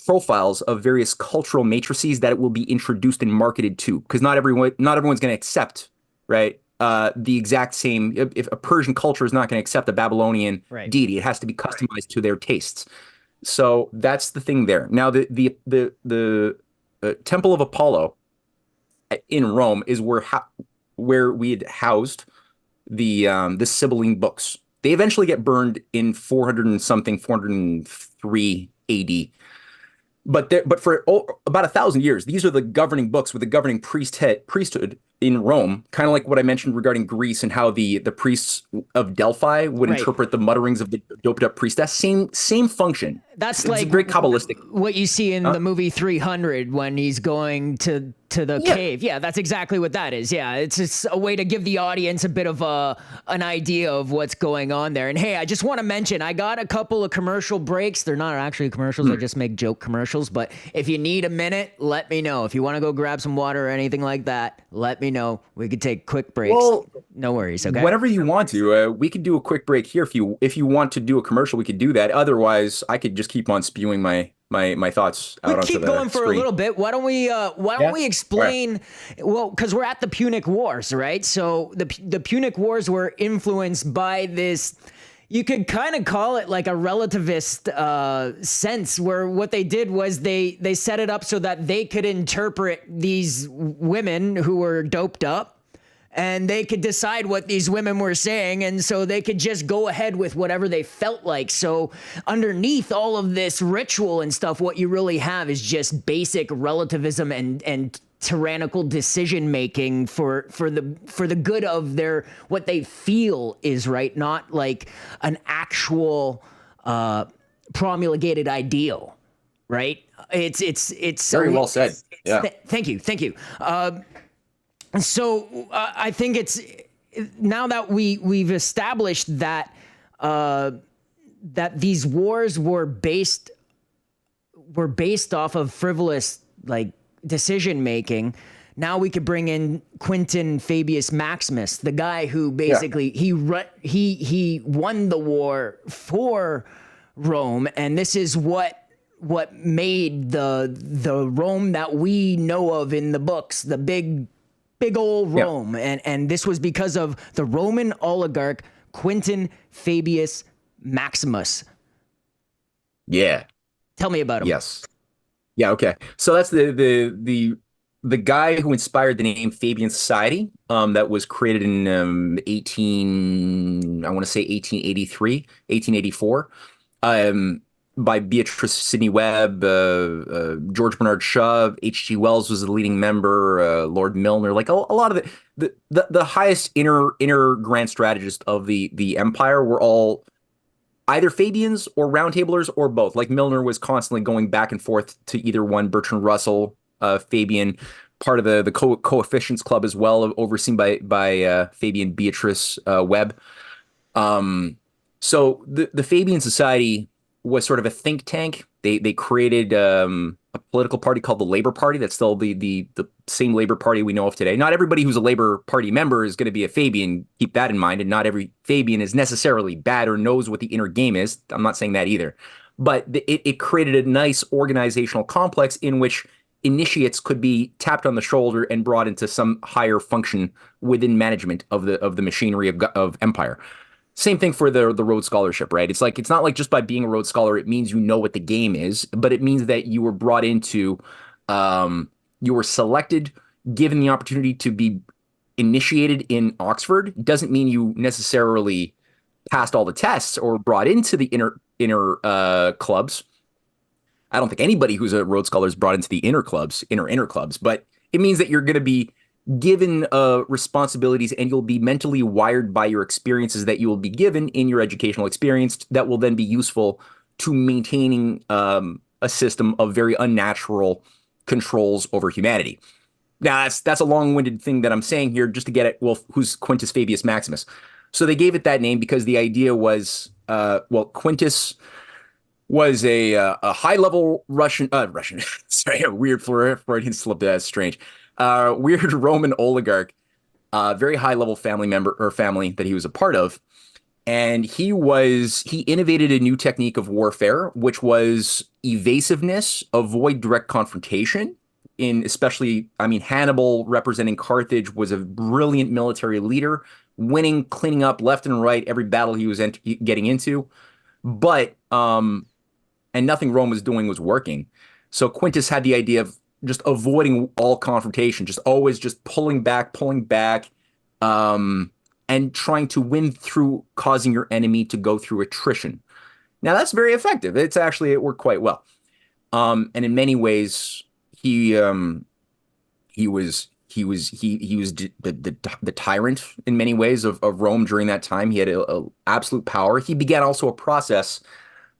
profiles of various cultural matrices that it will be introduced and marketed to, because not everyone's going to accept, right? The exact same. If a Persian culture is not going to accept a Babylonian deity, it has to be customized to their tastes. So that's the thing there. Now the Temple of Apollo in Rome is where we had housed the Sibylline books. They eventually get burned in 400 and something, 403 AD. But for about 1,000 years, these are the governing books with the governing priesthood in Rome, kind of like what I mentioned regarding Greece and how the priests of Delphi would interpret the mutterings of the doped up priestess. Same function. That's it's like very Kabbalistic. What you see in the movie 300 when he's going to the cave. Yeah, that's exactly what that is. Yeah, it's just a way to give the audience a bit of an idea of what's going on there. And hey, I just want to mention, I got a couple of commercial breaks. They're not actually commercials. I just make joke commercials. But if you need a minute, let me know. If you want to go grab some water or anything like that, let me know. We could take quick breaks. Well, no worries. Okay. Whenever you want to, we could do a quick break here. If you want to do a commercial, we could do that. Otherwise, I could just keep on spewing my thoughts out onto the screen. Keep going for a little bit. Why don't we explain? Right. Well, because we're at the Punic Wars, right? So the Punic Wars were influenced by this. You could kind of call it like a relativist sense, where what they did was they set it up so that they could interpret these women who were doped up, and they could decide what these women were saying, and so they could just go ahead with whatever they felt like. So underneath all of this ritual and stuff, what you really have is just basic relativism and tyrannical decision making for the good of what they feel is right, not like an actual promulgated ideal, right? It's very well said. Yeah. Thank you. So I think it's now that we've established that that these wars were based off of frivolous like decision making. Now we could bring in Quintus Fabius Maximus, the guy who basically he won the war for Rome, and this is what made the Rome that we know of in the books, the big old Rome. And this was because of the Roman oligarch Quintus Fabius Maximus. Yeah. Tell me about him. Yes. Yeah, okay. So that's the guy who inspired the name Fabian Society, that was created in 1883, 1884. By Beatrice Sidney Webb, George Bernard Shaw, H.G. Wells was the leading member, Lord Milner, like a lot of the highest inner grand strategists of the empire were all either Fabians or Roundtablers or both. Like Milner was constantly going back and forth to either one. Bertrand Russell, Fabian, part of the Coefficients Club as well, overseen by Fabian Beatrice Webb. So the Fabian Society was sort of a think tank. They created a political party called the Labor Party. That's still the same Labor Party we know of today. Not everybody who's a Labor Party member is going to be a Fabian. Keep that in mind. And not every Fabian is necessarily bad or knows what the inner game is. I'm not saying that either. But it created a nice organizational complex in which initiates could be tapped on the shoulder and brought into some higher function within management of the machinery of empire. Same thing for the Rhodes Scholarship, right? It's not like just by being a Rhodes Scholar, it means you know what the game is, but it means that you were brought into, you were selected, given the opportunity to be initiated in Oxford. It doesn't mean you necessarily passed all the tests or brought into the inner clubs. I don't think anybody who's a Rhodes Scholar is brought into the inner clubs, but it means that you're going to be given responsibilities, and you'll be mentally wired by your experiences that you will be given in your educational experience that will then be useful to maintaining a system of very unnatural controls over humanity. Now, that's a long-winded thing that I'm saying here just to get at, well, who's Quintus Fabius Maximus? So they gave it that name because the idea was, Quintus was a high-level Russian, sorry, a weird Freudian slip, that's strange. Weird Roman oligarch, very high-level family member or family that he was a part of. And he innovated a new technique of warfare, which was evasiveness, avoid direct confrontation. Hannibal, representing Carthage, was a brilliant military leader, cleaning up left and right every battle he was getting into. But, and nothing Rome was doing was working. So Quintus had the idea of just avoiding all confrontation, just always just pulling back, and trying to win through causing your enemy to go through attrition. Now that's very effective. It worked quite well. And in many ways, he was the tyrant in many ways of Rome during that time. He had a absolute power. He began also a process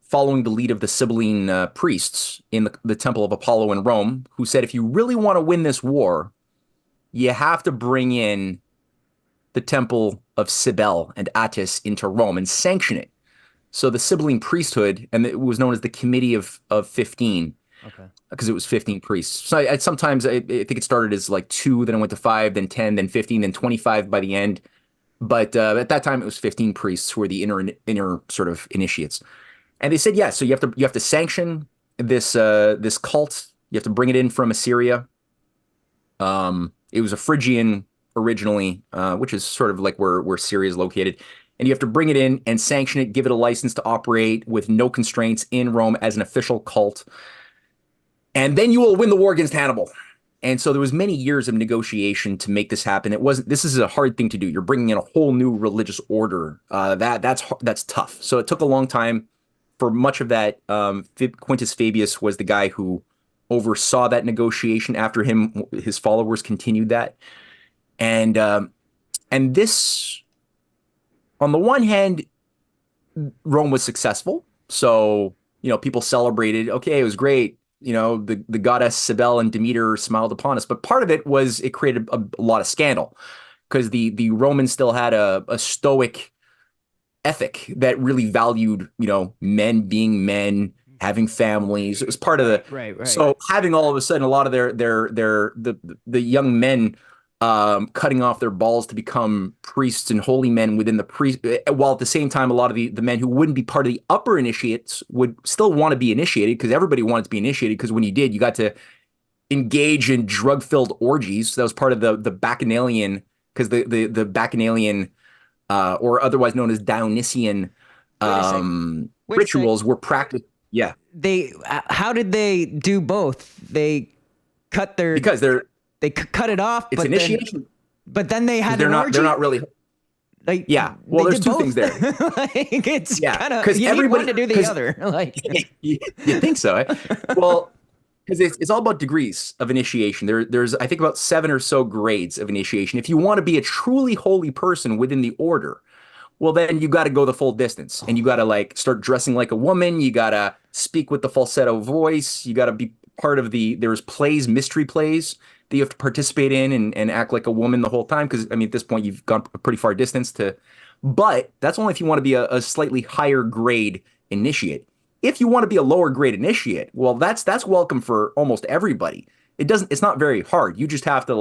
following the lead of the Cybele priests in the Temple of Apollo in Rome, who said, if you really want to win this war, you have to bring in the temple of Cybele and Attis into Rome and sanction it. So the Cybele priesthood, and it was known as the Committee of 15, Okay. because it was 15 priests. So sometimes I think it started as like 2, then it went to 5, then 10, then 15, then 25 by the end. But at that time, it was 15 priests who were the inner sort of initiates. And they said, yeah, so you have to sanction this cult. You have to bring it in from Assyria. It was a Phrygian originally, which is sort of like where Syria is located. And you have to bring it in and sanction it, give it a license to operate with no constraints in Rome as an official cult. And then you will win the war against Hannibal. And so there was many years of negotiation to make this happen. This is a hard thing to do. You're bringing in a whole new religious order. That's tough. So it took a long time. For much of that, Quintus Fabius was the guy who oversaw that negotiation. After him, his followers continued that. And this, on the one hand, Rome was successful. So, people celebrated, okay, it was great. The goddess Cybele and Demeter smiled upon us. But part of it was it created a lot of scandal, because the Romans still had a stoic ethic that really valued, men being men, having families. It was part of the Right. So having all of a sudden a lot of the young men cutting off their balls to become priests and holy men within the priest, while at the same time a lot of the men who wouldn't be part of the upper initiates would still want to be initiated, because everybody wanted to be initiated, because when you did, you got to engage in drug-filled orgies. So that was part of the Bacchanalian, because the Bacchanalian or otherwise known as Dionysian rituals were practiced. Yeah. How did they do both? They cut they cut it off. It's initiation. But then they had they're not really. Like, yeah. Well, there's two things there. Like, it's kind of, because you need one to do the other. Like, you think so? Eh? Well, because it's all about degrees of initiation. There's I think about 7 or so grades of initiation. If you want to be a truly holy person within the order, well, then you got to go the full distance, and you got to start dressing like a woman. You got to speak with the falsetto voice. You got to be part of there's mystery plays that you have to participate in and act like a woman the whole time. Because at this point you've gone a pretty far distance but that's only if you want to be a slightly higher grade initiate. If you want to be a lower grade initiate, well, that's welcome for almost everybody. It's not very hard. You just have to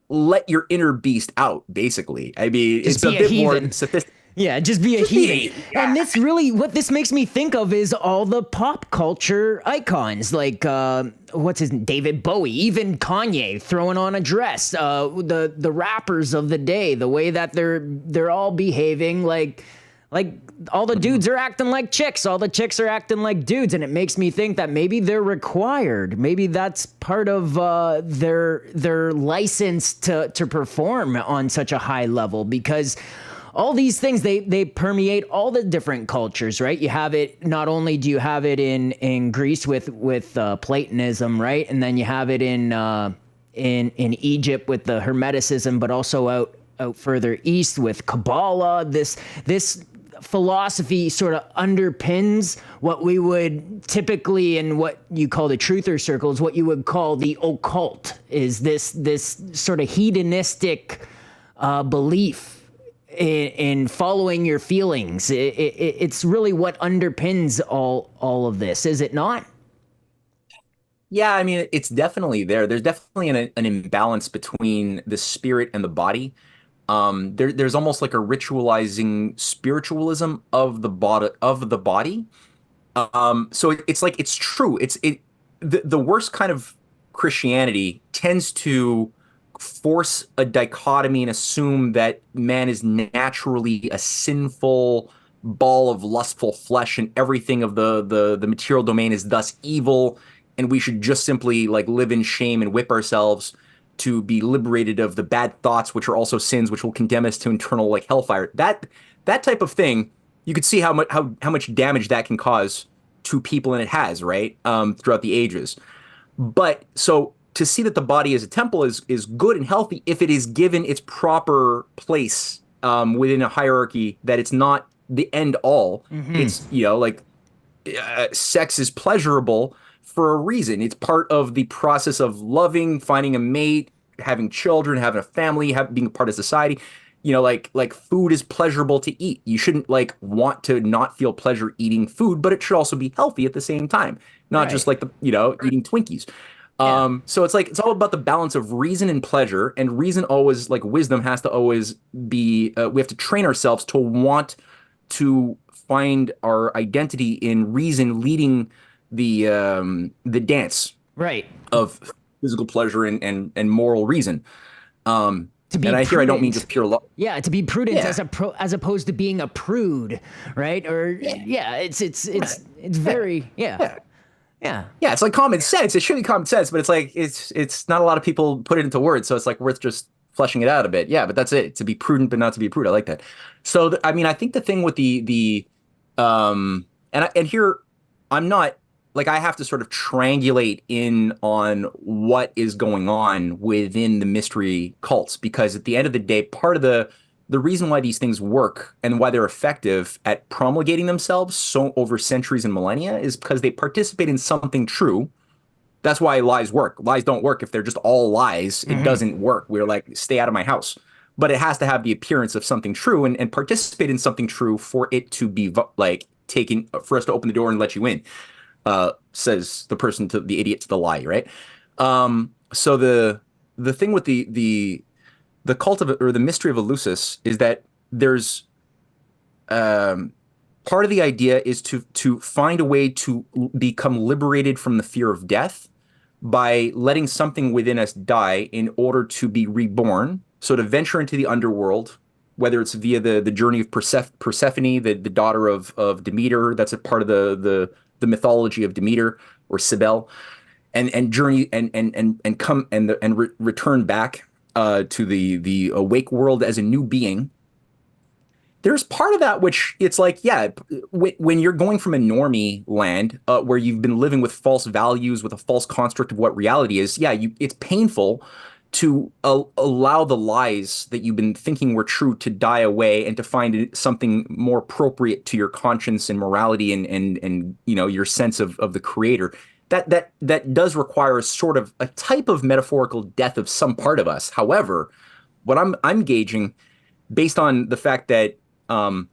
let your inner beast out, basically. It's a bit more sophisticated. Yeah, just be a heathen. And what this makes me think of is all the pop culture icons, like what's his name? David Bowie, even Kanye throwing on a dress. The rappers of the day, the way that they're all behaving like all the dudes are acting like chicks, all the chicks are acting like dudes, and it makes me think that maybe they're required. Maybe that's part of their license to perform on such a high level, because all these things, they permeate all the different cultures, right? You have it, not only do you have it in Greece with Platonism, right? And then you have it in Egypt with the Hermeticism, but also out further east with Kabbalah. This philosophy sort of underpins what we would typically, in what you call the truther circles, what you would call the occult, is this sort of hedonistic belief in following your feelings. It's really what underpins all of this, is it not? Yeah, it's definitely there. There's definitely an imbalance between the spirit and the body. There's almost like a ritualizing spiritualism of the body. So it's true. The worst kind of Christianity tends to force a dichotomy and assume that man is naturally a sinful ball of lustful flesh, and everything of the material domain is thus evil, and we should just simply like live in shame and whip ourselves to be liberated of the bad thoughts, which are also sins, which will condemn us to internal like hellfire. That type of thing, you could see how much damage that can cause to people, and it has, right, throughout the ages. But so to see that the body as a temple is good and healthy if it is given its proper place within a hierarchy, that it's not the end all. It's, like sex is pleasurable for a reason. It's part of the process of loving, finding a mate, having children, having a family, being a part of society. Like food is pleasurable to eat. You shouldn't like want to not feel pleasure eating food, but it should also be healthy at the same time, not just Right. like eating Twinkies. Yeah. So it's like it's all about the balance of reason and pleasure, and reason always like wisdom has to always be. We have to train ourselves to want to find our identity in reason, leading the dance Right. of physical pleasure and moral reason. To be And I don't mean prudent. just pure love. Yeah, to be prudent Yeah, as opposed to being a prude, right? Or yeah, yeah, it's yeah, very yeah. yeah. Yeah. Yeah, it's like common sense. It should be common sense, but it's like it's not a lot of people put it into words, so it's like worth just fleshing it out a bit. Yeah, but that's it. To be prudent, but not to be prude. I like that. So I mean, I think the thing with and here I'm not like I have to sort of triangulate in on what is going on within the mystery cults, because at the end of the day, part of the reason why these things work and why they're effective at promulgating themselves so over centuries and millennia is because they participate in something true. That's why lies work. Lies don't work if they're just all lies. It doesn't work. We're like, stay out of my house. But it has to have the appearance of something true and participate in something true for it to be like taken, for us to open the door and let you in, says the person to the idiot to the lie, right? So the thing with the cult of, or the mystery of Eleusis, is that there's um, part of the idea is to find a way to become liberated from the fear of death by letting something within us die in order to be reborn. So to venture into the underworld, whether it's via the journey of Persephone, the daughter of Demeter, that's a part of the mythology of Demeter or Cybele, and journey and come and return back to the awake world as a new being. There's part of that which it's like, yeah, when you're going from a normie land where you've been living with false values, with a false construct of what reality is, yeah, it's painful to allow the lies that you've been thinking were true to die away and to find something more appropriate to your conscience and morality and your sense of the creator. That does require a sort of a type of metaphorical death of some part of us. However, what I'm gauging, based on the fact that um,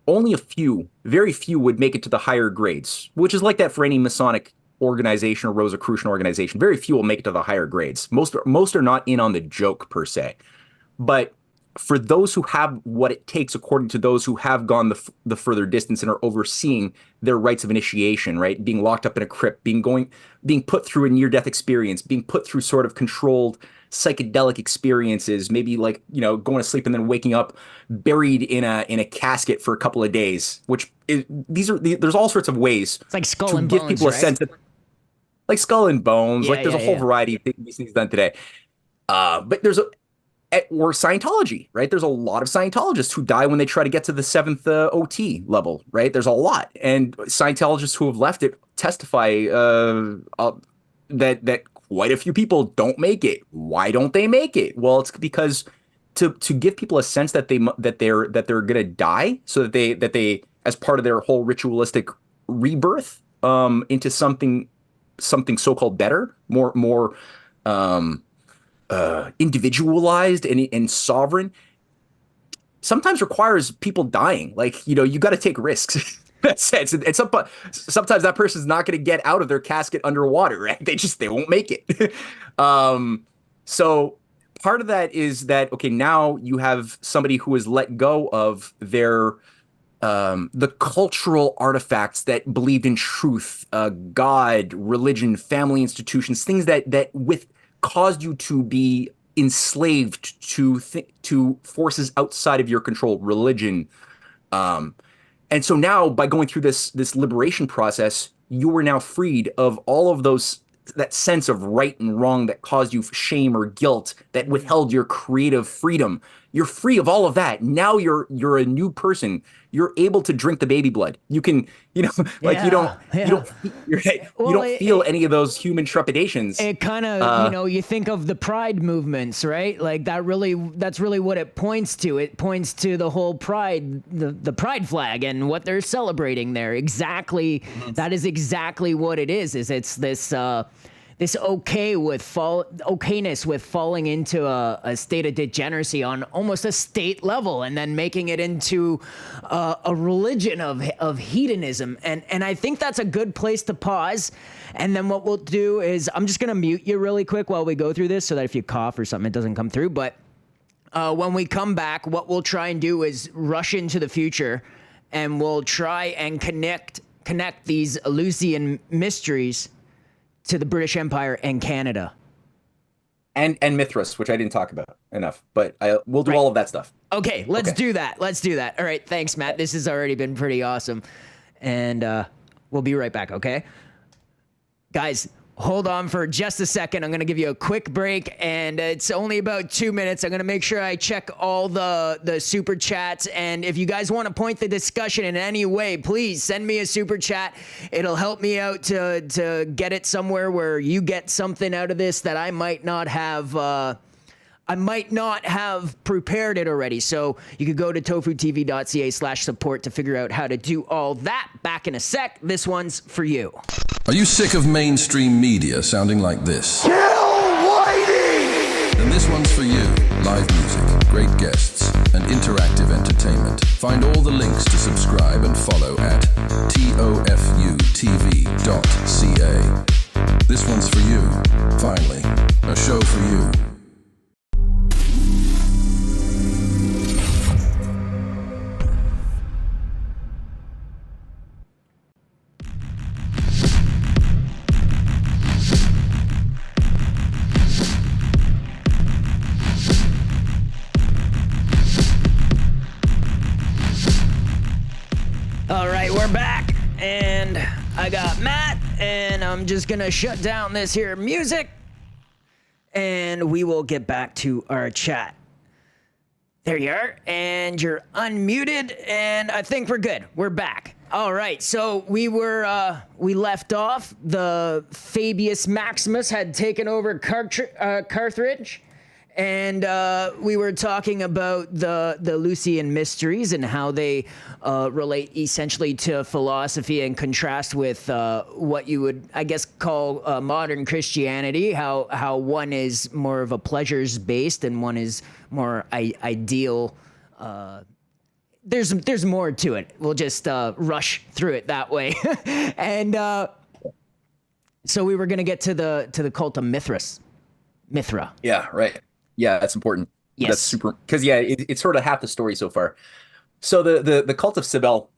only a few, very few, would make it to the higher grades, which is like that for any Masonic organization or Rosicrucian organization. Very few will make it to the higher grades. Most are not in on the joke per se. But for those who have what it takes, according to those who have gone the further distance and are overseeing their rites of initiation, right? Being locked up in a crypt, being put through a near-death experience, being put through sort of controlled psychedelic experiences, maybe like, going to sleep and then waking up buried in a casket for a couple of days, which is, there's all sorts of ways It's like Skull to and give Bones, people a right? sense of, like Skull and Bones, Yeah, like there's yeah, a whole yeah. variety of these things done today. But or Scientology, right? There's a lot of Scientologists who die when they try to get to the seventh OT level, right? There's a lot, and Scientologists who have left it testify that quite a few people don't make it. Why don't they make it? Well, it's because to give people a sense that they're gonna die, so that they as part of their whole ritualistic rebirth into something so-called better, more um, individualized and sovereign, sometimes requires people dying. Like, you got to take risks in that sense. And sometimes that person's not going to get out of their casket underwater, right? They won't make it. So part of that is that, okay, now you have somebody who has let go of the cultural artifacts that believed in truth, God, religion, family institutions, things that with caused you to be enslaved to forces outside of your control, religion. Um, and so now, by going through this liberation process, you are now freed of all of those that sense of right and wrong that caused you shame or guilt, that withheld your creative freedom. You're free of all of that. Now you're a new person. You're able to drink the baby blood. You can, like you don't feel any of those human trepidations. It kind of, you think of the pride movements, right? Like that's really what it points to. It points to the whole pride, the pride flag and what they're celebrating there. Exactly. Mm-hmm. That is exactly what it is it's this okayness with falling into a state of degeneracy on almost a state level, and then making it into a religion of hedonism. And I think that's a good place to pause. And then what we'll do is I'm just going to mute you really quick while we go through this so that if you cough or something, it doesn't come through. But when we come back, what we'll try and do is rush into the future, and we'll try and connect these Eleusian mysteries to the British Empire and Canada. And Mithras, which I didn't talk about enough, but we'll do all of that stuff. Okay, let's do that. Let's do that. All right, thanks, Matt. This has already been pretty awesome. And we'll be right back, okay? Guys, hold on for just a second. I'm going to give you a quick break, and it's only about 2 minutes. I'm going to make sure I check all the super chats, and if you guys want to point the discussion in any way, please send me a super chat. It'll help me out to get it somewhere where you get something out of this that I might not have prepared it already. So you could go to tofutv.ca/support to figure out how to do all that. Back in a sec. This one's for you. Are you sick of mainstream media sounding like this? Kill Whitey! Then this one's for you. Live music, great guests, and interactive entertainment. Find all the links to subscribe and follow at tofutv.ca. This one's for you. Finally, a show for you. All right, we're back, and I got Matt, and I'm just gonna shut down this here music, and we will get back to our chat. There you are, and you're unmuted, and I think we're good. We're back. All right, so we left off. The Fabius Maximus had taken over Carthage. And we were talking about the Eleusian mysteries and how they relate essentially to philosophy and contrast with what you would, I guess, call modern Christianity. How one is more of a pleasures-based and one is more ideal. There's more to it. We'll just rush through it that way. And so we were going to get to the cult of Mithra. Yeah, right. Yeah, that's important. Yes. That's super, because it's sort of half the story so far. So the cult of Cybele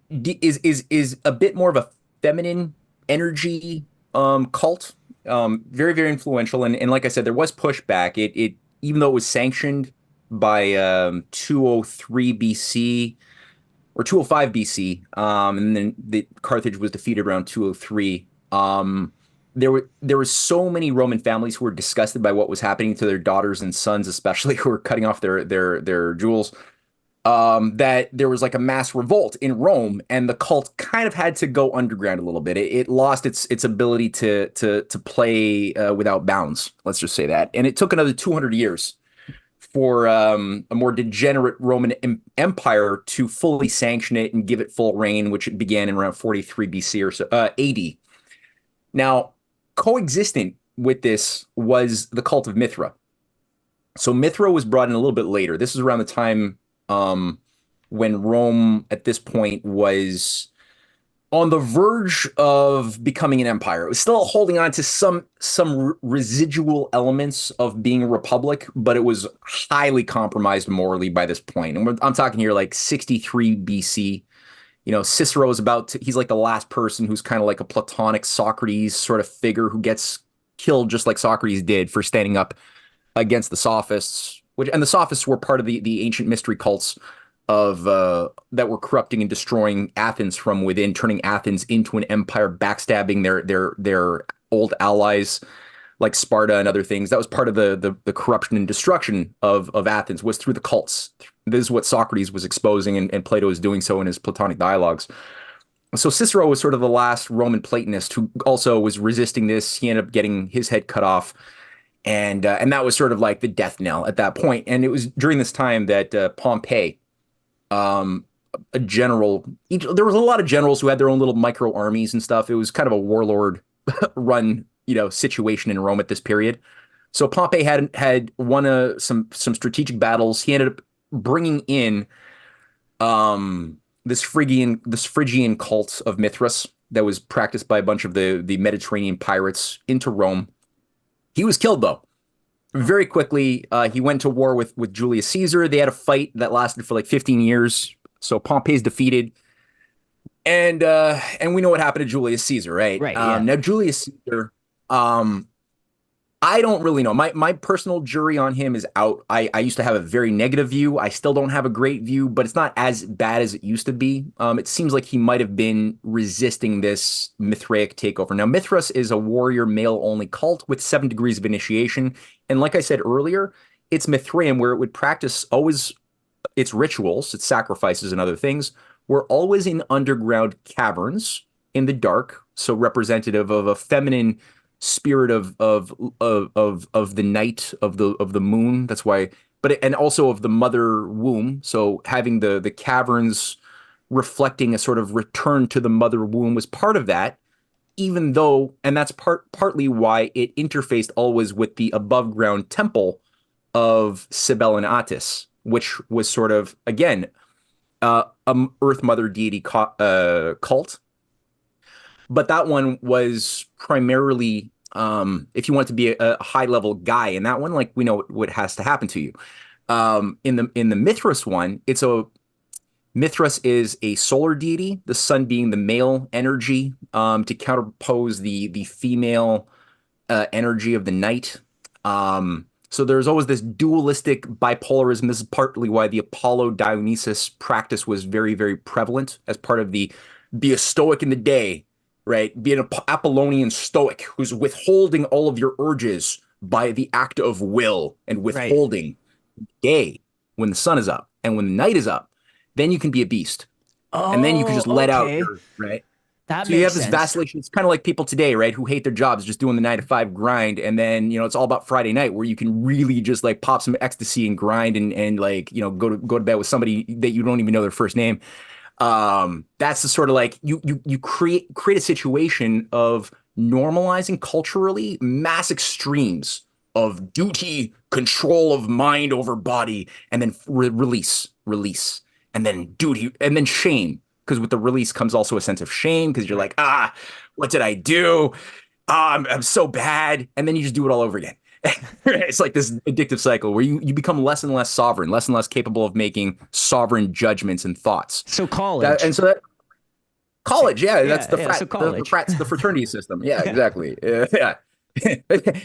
is a bit more of a feminine energy cult. Very, very influential. And like I said, there was pushback. It even though it was sanctioned by 203 BC or 205 BC, and then Carthage was defeated around 203. There were so many Roman families who were disgusted by what was happening to their daughters and sons, especially who were cutting off their jewels, that there was like a mass revolt in Rome, and the cult kind of had to go underground a little bit. It lost its ability to play without bounds. Let's just say that, and it took another 200 years for a more degenerate Roman Empire to fully sanction it and give it full reign, which it began in around 43 BC or so, AD. Now, coexistent with this was the cult of Mithra. So Mithra was brought in a little bit later. This is around the time when Rome, at this point, was on the verge of becoming an empire. It was still holding on to some residual elements of being a republic, but it was highly compromised morally by this point. And I'm talking here like 63 BC. Cicero is he's like the last person who's kind of like a Platonic Socrates sort of figure who gets killed just like Socrates did for standing up against the Sophists, and the Sophists were part of the ancient mystery cults that were corrupting and destroying Athens from within, turning Athens into an empire, backstabbing their old allies like Sparta and other things. That was part of the corruption and destruction of Athens, was through the cults. This is what Socrates was exposing, and Plato was doing so in his Platonic dialogues. So Cicero was sort of the last Roman Platonist who also was resisting this. He ended up getting his head cut off. And that was sort of like the death knell at that point. And it was during this time that Pompey, a general, there was a lot of generals who had their own little micro armies and stuff. It was kind of a warlord run, situation in Rome at this period. So Pompey had won some strategic battles. He ended up bringing in this Phrygian cult of Mithras that was practiced by a bunch of the Mediterranean pirates into Rome. He was killed, though. Very quickly, he went to war with Julius Caesar. They had a fight that lasted for like 15 years. So Pompey's defeated. And we know what happened to Julius Caesar, right? Right. Yeah. Now, Julius Caesar, I don't really know. My personal jury on him is out. I used to have a very negative view. I still don't have a great view, but it's not as bad as it used to be. It seems like he might have been resisting this Mithraic takeover. Now, Mithras is a warrior male-only cult with 7 degrees of initiation. And like I said earlier, it's Mithraeum, where it would practice always its rituals, its sacrifices and other things, were always in underground caverns in the dark, so representative of a feminine spirit of the night, of the moon. That's why, and also of the mother womb. So having the caverns reflecting a sort of return to the mother womb was part of that, even though, and that's partly why it interfaced always with the above ground temple of Cybele and Attis, which was sort of, again, Earth Mother deity cult. But that one was primarily, if you want to be a high level guy in that one, like we know what has to happen to you. In the Mithras one, Mithras is a solar deity, the sun being the male energy, to counterpose the female energy of the night. So there's always this dualistic bipolarism. This is partly why the Apollo Dionysus practice was very, very prevalent as part of the be a stoic in the day, right? Be an Apollonian stoic who's withholding all of your urges by the act of will and withholding day when the sun is up and when the night is up. Then you can be a beast. And then you can just let out your, right? That so you have this vacillation. It's kind of like people today, right, who hate their jobs, just doing the 9-to-5 grind. And then, it's all about Friday night where you can really just like pop some ecstasy and grind and like, go to bed with somebody that you don't even know their first name. That's the sort of like you create a situation of normalizing culturally mass extremes of duty, control of mind over body, and then release, and then duty, and then shame. Because with the release comes also a sense of shame, because you're like, what did I do? I'm so bad. And then you just do it all over again. It's like this addictive cycle where you become less and less sovereign, less and less capable of making sovereign judgments and thoughts. So college. College, yeah, that's the the fraternity system. Yeah, exactly. Yeah.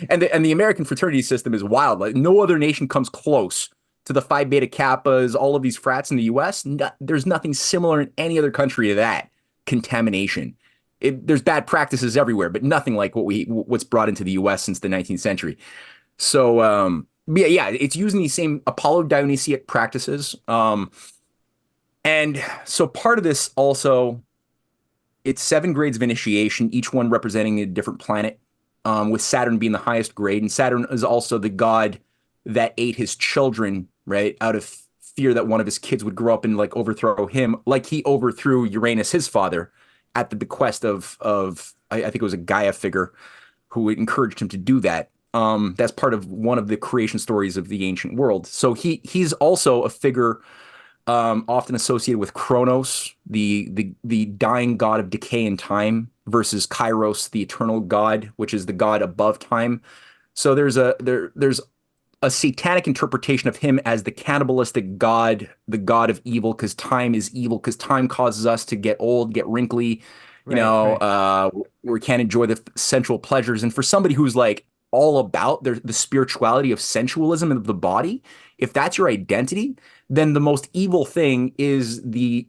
and the American fraternity system is wild. Like no other nation comes close to the Phi Beta Kappas, all of these frats in the U.S. There's nothing similar in any other country to that contamination. There's bad practices everywhere, but nothing like what's brought into the U.S. since the 19th century. So, yeah, it's using these same Apollo Dionysiac practices. And so part of this also, it's 7 grades of initiation, each one representing a different planet, with Saturn being the highest grade. And Saturn is also the god that ate his children, right, out of fear that one of his kids would grow up and like overthrow him, like he overthrew Uranus, his father, at the bequest of I think it was a Gaia figure who encouraged him to do that. That's part of one of the creation stories of the ancient world. So he's also a figure often associated with Kronos, the dying god of decay and time, versus Kairos, the eternal god, which is the god above time. So there's a satanic interpretation of him as the cannibalistic god, the god of evil, because time is evil, because time causes us to get old, get wrinkly, we can't enjoy the sensual pleasures. And for somebody who's like all about the spirituality of sensualism and of the body, if that's your identity, then the most evil thing is the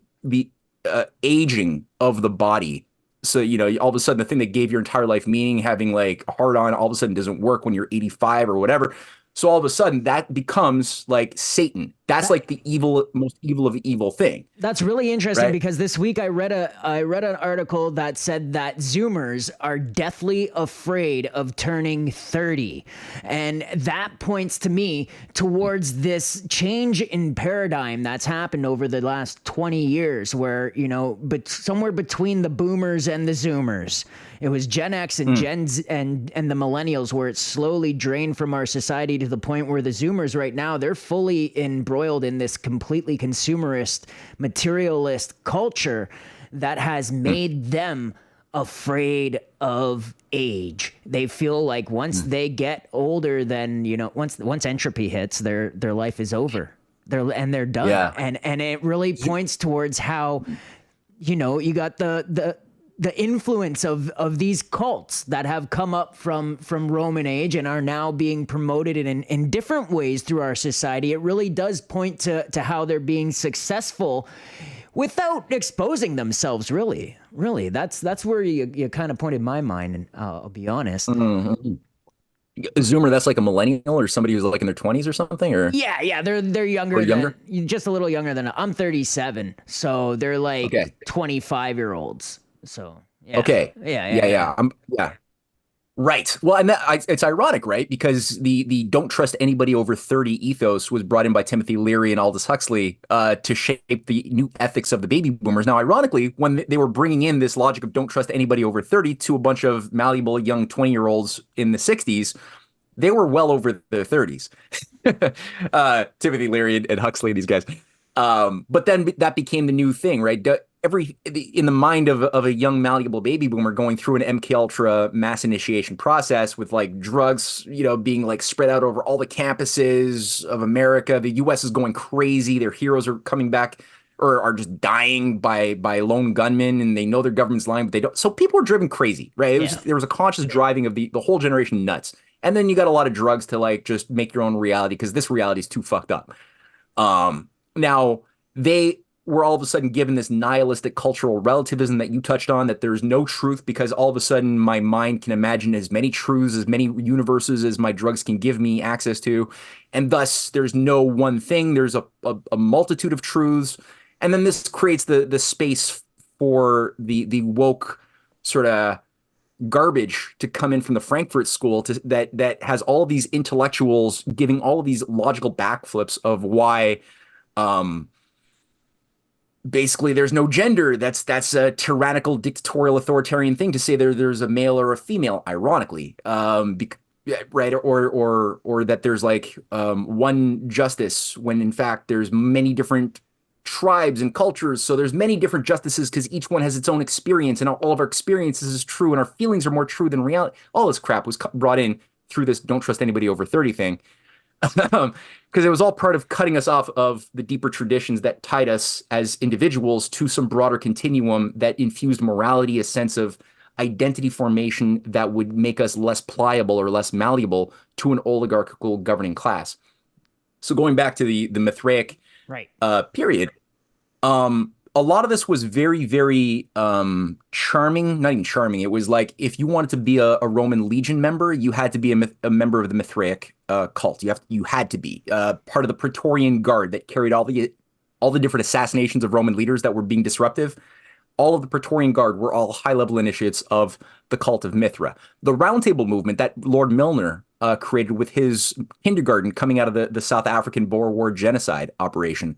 aging of the body. So, all of a sudden the thing that gave your entire life meaning, having like a hard on, all of a sudden doesn't work when you're 85 or whatever. So all of a sudden that becomes like Satan. That's like the most evil of evil thing. That's really interesting, right? because this week I read an article that said that Zoomers are deathly afraid of turning 30. And that points to me towards this change in paradigm that's happened over the last 20 years where, but somewhere between the boomers and the Zoomers, it was Gen X and Gen Z and the millennials, where it's slowly drained from our society to the point where the Zoomers right now, they're fully embroiled in this completely consumerist, materialist culture that has made them afraid of age. They feel like once they get older, then once entropy hits, their life is over. They're done. Yeah. And it really points towards how you got the influence of these cults that have come up from Roman age and are now being promoted in different ways through our society. It really does point to how they're being successful without exposing themselves. Really, that's where you kind of pointed my mind, and I'll be honest. Mm-hmm. Zoomer, that's like a millennial or somebody who's like in their 20s or something, or yeah, they're younger, just a little younger than I'm 37, so they're like 25-year-olds. So yeah. Okay. Yeah. Right. Well, and it's ironic, right? Because the don't trust anybody over 30 ethos was brought in by Timothy Leary and Aldous Huxley to shape the new ethics of the baby boomers. Now, ironically, when they were bringing in this logic of don't trust anybody over 30 to a bunch of malleable young 20-year-olds in the 60s, they were well over their 30s. Timothy Leary and Huxley, these guys. But then that became the new thing, right? In the mind of a young malleable baby boomer going through an MK Ultra mass initiation process with like drugs, being like spread out over all the campuses of America. The US is going crazy. Their heroes are coming back or are just dying by lone gunmen, and they know their government's lying, but they don't. So people were driven crazy, right? There was a conscious driving of the whole generation nuts. And then you got a lot of drugs to like just make your own reality, because this reality is too fucked up. Now they were all of a sudden given this nihilistic cultural relativism that you touched on, that there's no truth because all of a sudden my mind can imagine as many truths, as many universes as my drugs can give me access to. And thus there's no one thing. There's a multitude of truths. And then this creates the space for the woke sort of garbage to come in from the Frankfurt School that has all these intellectuals giving all of these logical backflips of why basically there's no gender. That's a tyrannical, dictatorial, authoritarian thing to say there's a male or a female, ironically. Right, or that there's like one justice when in fact there's many different tribes and cultures, so there's many different justices because each one has its own experience, and all of our experiences is true, and our feelings are more true than reality. All this crap was brought in through this don't trust anybody over 30 thing, because it was all part of cutting us off of the deeper traditions that tied us as individuals to some broader continuum that infused morality, a sense of identity formation that would make us less pliable or less malleable to an oligarchical governing class. So going back to the Mithraic period, a lot of this was very, very charming. Not even charming. It was like if you wanted to be a Roman legion member, you had to be a member of the Mithraic cult. You had to be part of the Praetorian Guard that carried all the different assassinations of Roman leaders that were being disruptive. All of the Praetorian Guard were all high-level initiates of the cult of Mithra. The Round Table movement that Lord Milner created with his kindergarten coming out of the South African Boer War genocide operation,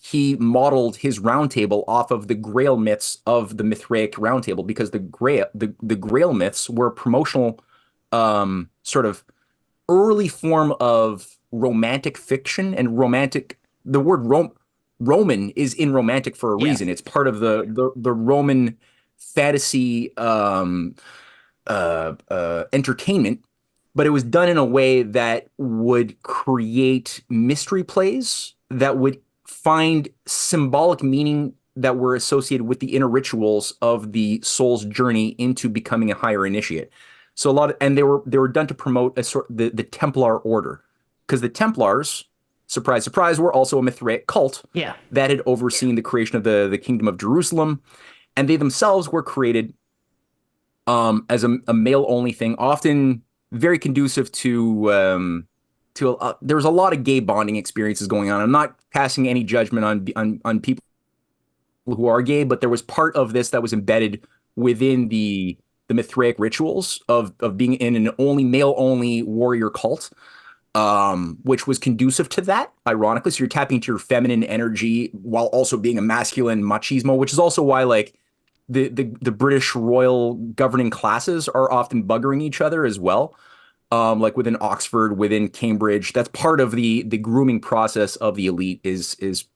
he modeled his Round Table off of the Grail myths of the Mithraic Round Table, because the Grail myths were a promotional sort of early form of romantic fiction, and the word Roman is in romantic for a reason. It's part of the Roman fantasy entertainment, but it was done in a way that would create mystery plays that would find symbolic meaning that were associated with the inner rituals of the soul's journey into becoming a higher initiate. So a lot of, and they were done to promote a sort the Templar order, because the Templars, surprise, surprise, were also a Mithraic cult Yeah. that had overseen the creation of the kingdom of Jerusalem, and they themselves were created as a male only thing, often very conducive to there was a lot of gay bonding experiences going on. I'm not passing any judgment on people who are gay, but there was part of this that was embedded within the Mithraic rituals of being in an only male only warrior cult, which was conducive to that, ironically. So you're tapping into your feminine energy while also being a masculine machismo, which is also why like the British royal governing classes are often buggering each other as well. Like within Oxford, within Cambridge, that's part of the grooming process of the elite is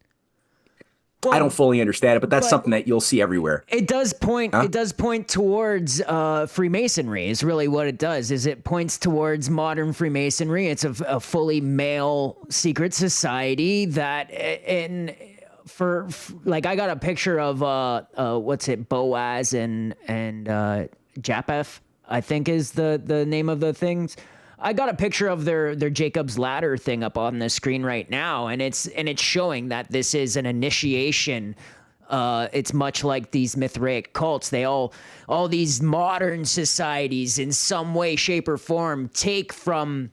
Well, I don't fully understand it, but that's but something that you'll see everywhere. it does point. It does point towards Freemasonry. Is really what it does. Is it points towards modern Freemasonry? It's a fully male secret society that for like I got a picture of what's it, Boaz and Japheth, I think is the name of the things. I got a picture of their Jacob's Ladder thing up on the screen right now, and it's showing that this is an initiation. It's much like these Mithraic cults. They all these modern societies in some way, shape, or form take from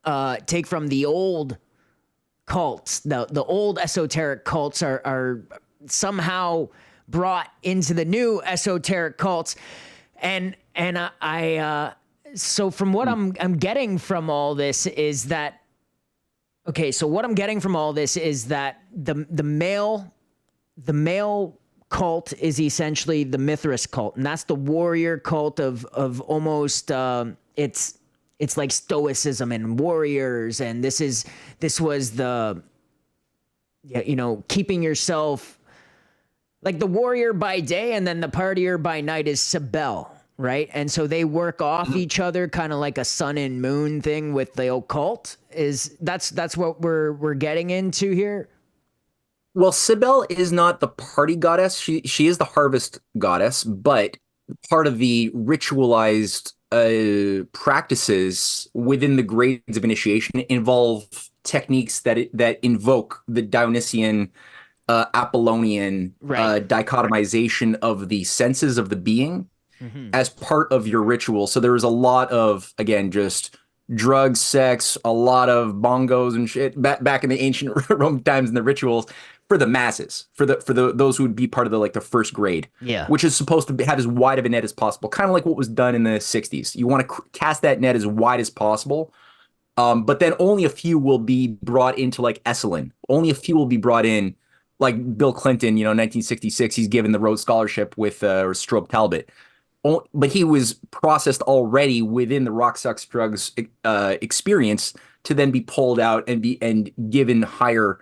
the old cults. The old esoteric cults are somehow brought into the new esoteric cults, and I so from what I'm getting from all this is that the male cult is essentially the Mithras cult, and that's the warrior cult of almost it's like stoicism and warriors, and this was the keeping yourself like the warrior by day and then the partier by night is Cybele. Right. And so they work off each other, kind of like a sun and moon thing with the occult. That's what we're getting into here. Well, Cybele is not the party goddess. She is the harvest goddess, but part of the ritualized practices within the grades of initiation involve techniques that invoke the Dionysian, Apollonian dichotomization of the senses of the being. As part of your ritual. So there was a lot of, again, just drugs, sex, a lot of bongos and shit back in the ancient Roman times in the rituals for the masses, for those who would be part of the first grade, which is supposed to have as wide of a net as possible, kind of like what was done in the 60s. You want to cast that net as wide as possible, but then only a few will be brought into like Esalen. Only a few will be brought in, like Bill Clinton, 1966, he's given the Rhodes Scholarship with Strobe Talbot. But he was processed already within the rock sucks drugs experience to then be pulled out and given higher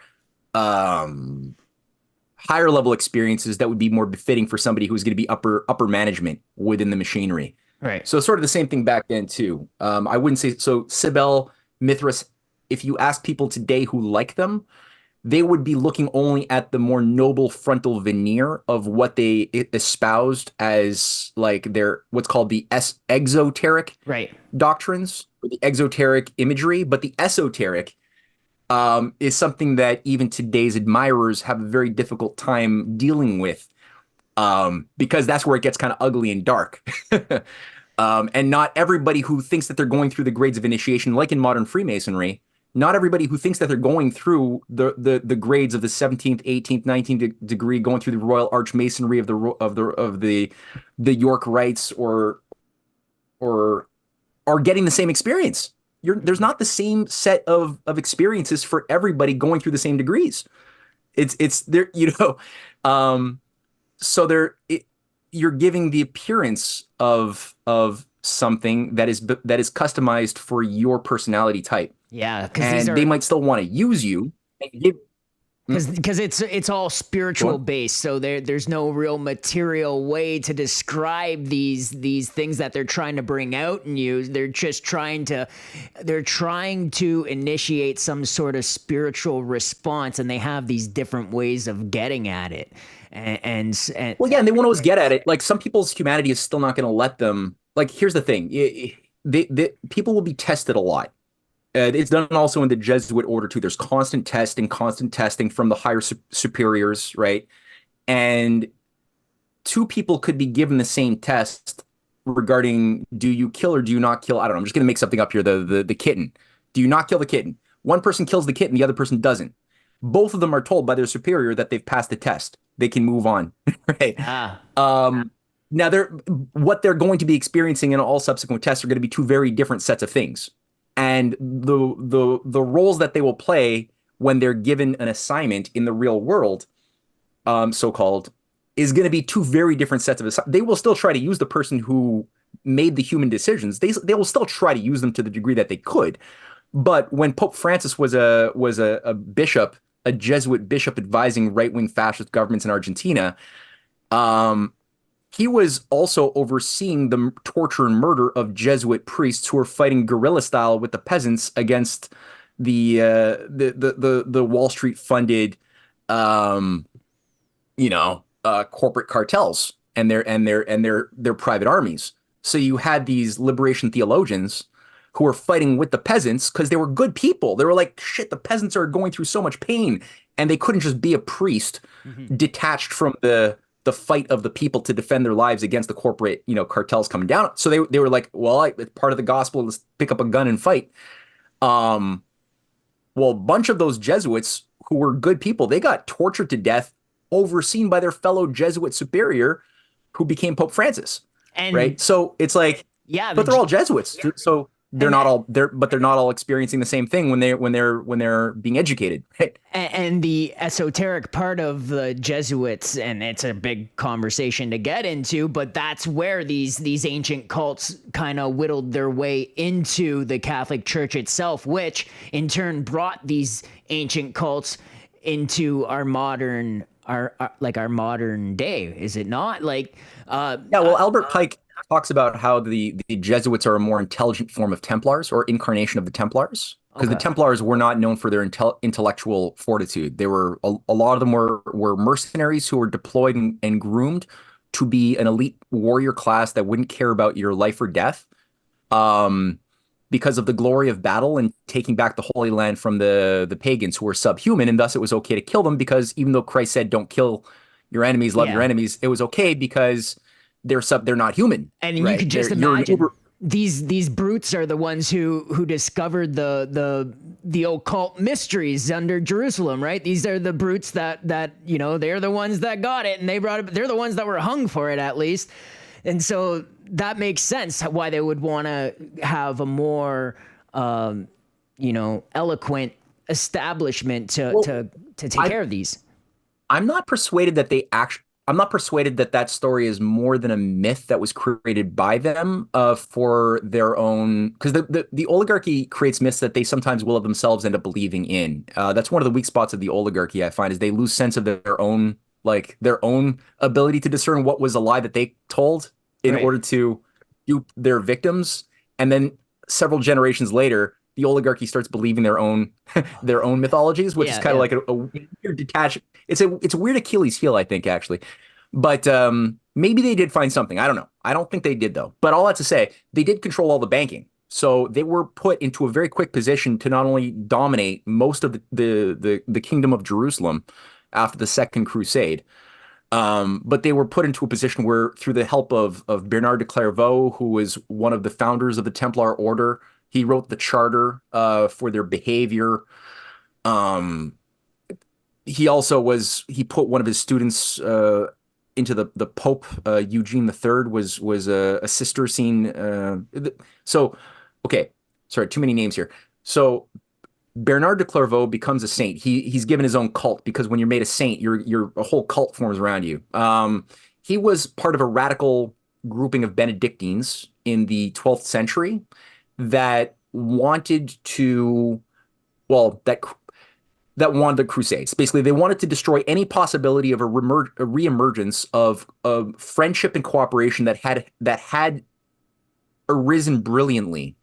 level experiences that would be more befitting for somebody who's going to be upper management within the machinery. Right. So sort of the same thing back then too. I wouldn't say so. Cybele, Mithras. If you ask people today who like them, they would be looking only at the more noble frontal veneer of what they espoused as like their what's called the exoteric doctrines, or the exoteric imagery. But the esoteric is something that even today's admirers have a very difficult time dealing with, because that's where it gets kind of ugly and dark. And not everybody who thinks that they're going through the grades of initiation, like in modern Freemasonry, not everybody who thinks that they're going through the grades of the 17th, 18th, 19th degree, going through the Royal Archmasonry of the York Rites, or are getting the same experience. There's not the same set of experiences for everybody going through the same degrees. It's there, so you're giving the appearance of something that is customized for your personality type. Yeah, and they might still want to use you. Because it's all spiritual based, so there's no real material way to describe these things that they're trying to bring out in you. They're just trying to initiate some sort of spiritual response, and they have these different ways of getting at it. And well, yeah, and they won't always get at it. Like some people's humanity is still not going to let them like here's the thing. People will be tested a lot. It's done also in the Jesuit order too. There's constant testing from the higher superiors, right? And two people could be given the same test regarding do you kill or do you not kill? I don't know. I'm just going to make something up here. The kitten. Do you not kill the kitten? One person kills the kitten, the other person doesn't. Both of them are told by their superior that they've passed the test. They can move on, right? Now, what they're going to be experiencing in all subsequent tests are going to be two very different sets of things, and the roles that they will play when they're given an assignment in the real world, so-called, is going to be two very different sets of assignments. They will still try to use the person who made the human decisions. They will still try to use them to the degree that they could. But when Pope Francis was a bishop, a Jesuit bishop advising right-wing fascist governments in Argentina, he was also overseeing the torture and murder of Jesuit priests who were fighting guerrilla style with the peasants against the Wall Street funded, corporate cartels and their private armies. So you had these liberation theologians who were fighting with the peasants because they were good people. They were like, shit, the peasants are going through so much pain, and they couldn't just be a priest detached from the fight of the people to defend their lives against the corporate, cartels coming down. So they were like, well, it's part of the gospel. Let's pick up a gun and fight. Well, a bunch of those Jesuits who were good people, they got tortured to death, overseen by their fellow Jesuit superior, who became Pope Francis. And right. So it's like, yeah, but they're all Jesuits. Yeah. So they're not all experiencing the same thing when they're being educated. Right? And the esoteric part of the Jesuits, and it's a big conversation to get into, but that's where these ancient cults kind of whittled their way into the Catholic Church itself, which in turn brought these ancient cults into our modern day. Is it not? Albert Pike talks about how the Jesuits are a more intelligent form of Templars, or incarnation of the Templars, because the Templars were not known for their intellectual fortitude. They were a lot of them were mercenaries who were deployed and groomed to be an elite warrior class that wouldn't care about your life or death, because of the glory of battle and taking back the Holy Land from the pagans who were subhuman, and thus it was okay to kill them, because even though Christ said, "Don't kill your enemies, love your enemies," it was okay because they're not human. And right? You could just imagine these brutes are the ones who discovered the occult mysteries under Jerusalem, right? These are the brutes that they're the ones that got it, and they brought it. They're the ones that were hung for it, at least. And so that makes sense why they would want to have a more eloquent establishment to take care of these. I'm not persuaded that that story is more than a myth that was created by them for their own, because the oligarchy creates myths that they sometimes will of themselves end up believing in. That's one of the weak spots of the oligarchy, I find, is they lose sense of their own ability to discern what was a lie that they told in order to dupe their victims. And then several generations later, the oligarchy starts believing their own mythologies, which is kind of like a weird detachment. It's a weird Achilles heel, I think, actually. But maybe they did find something. I don't know. I don't think they did, though. But all that to say, they did control all the banking. So they were put into a very quick position to not only dominate most of the kingdom of Jerusalem after the Second Crusade, but they were put into a position where, through the help of Bernard de Clairvaux, who was one of the founders of the Templar order, he wrote the charter for their behavior. He put one of his students into the Pope. Eugene III was a Cistercian. Sorry, too many names here. So Bernard de Clairvaux becomes a saint. He's given his own cult, because when you're made a saint, your a whole cult forms around you. He was part of a radical grouping of Benedictines in the 12th century that wanted wanted the Crusades. Basically, they wanted to destroy any possibility of a reemergence of friendship and cooperation that had arisen brilliantly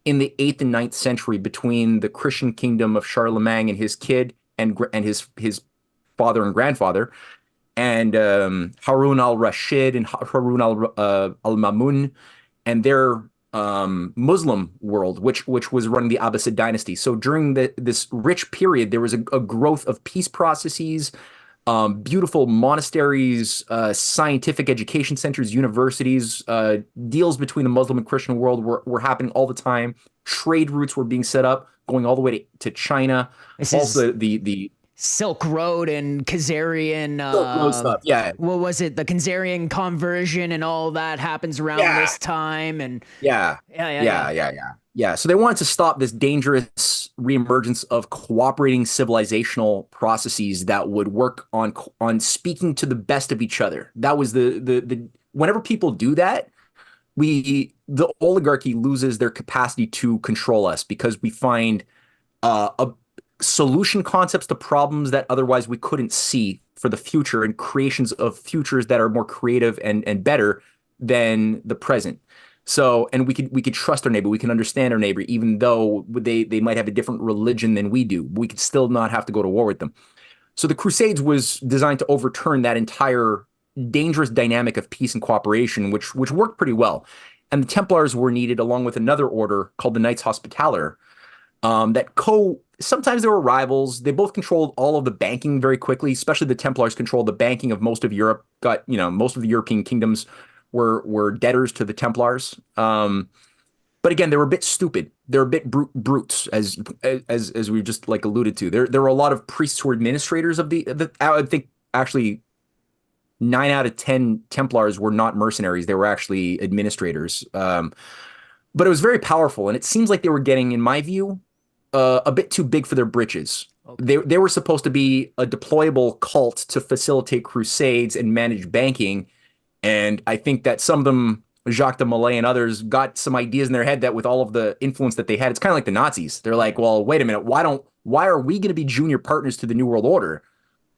in the 8th and 9th century between the Christian kingdom of Charlemagne and his kid and his father and grandfather, and Harun al-Rashid and Harun al-Mamun and their Muslim world, which was running the Abbasid dynasty. So during this rich period, there was a growth of peace processes, beautiful monasteries, scientific education centers, universities, deals between the Muslim and Christian world were happening all the time. Trade routes were being set up, going all the way to China. This Also, is the Silk Road and Khazarian. Silk Road stuff, yeah, What was it? The Khazarian conversion and all that happens around yeah, this time. And yeah, yeah. yeah. So they wanted to stop this dangerous reemergence of cooperating civilizational processes that would work on speaking to the best of each other. That was the whenever people do that, the oligarchy loses their capacity to control us because we find a solution concepts to problems that otherwise we couldn't see for the future, and creations of futures that are more creative and better than the present. So, and we could trust our neighbor, we can understand our neighbor, even though they might have a different religion than we do. We could still not have to go to war with them. So the Crusades was designed to overturn that entire dangerous dynamic of peace and cooperation, which worked pretty well. And the Templars were needed along with another order called the Knights Hospitaller, sometimes there were rivals. They both controlled all of the banking very quickly, especially the Templars controlled the banking of most of Europe. Most of the European kingdoms were debtors to the Templars. But again, they were a bit stupid. They're a bit brutes, as we just like alluded to. There were a lot of priests who were administrators of the I think actually 9 out of 10 Templars were not mercenaries. They were actually administrators. But it was very powerful, and it seems like they were getting, in my view, a bit too big for their britches. Okay. They were supposed to be a deployable cult to facilitate crusades and manage banking, and I think that some of them, Jacques de Molay and others, got some ideas in their head that with all of the influence that they had, it's kind of like the Nazis. They're like, well, wait a minute, why are we going to be junior partners to the New World Order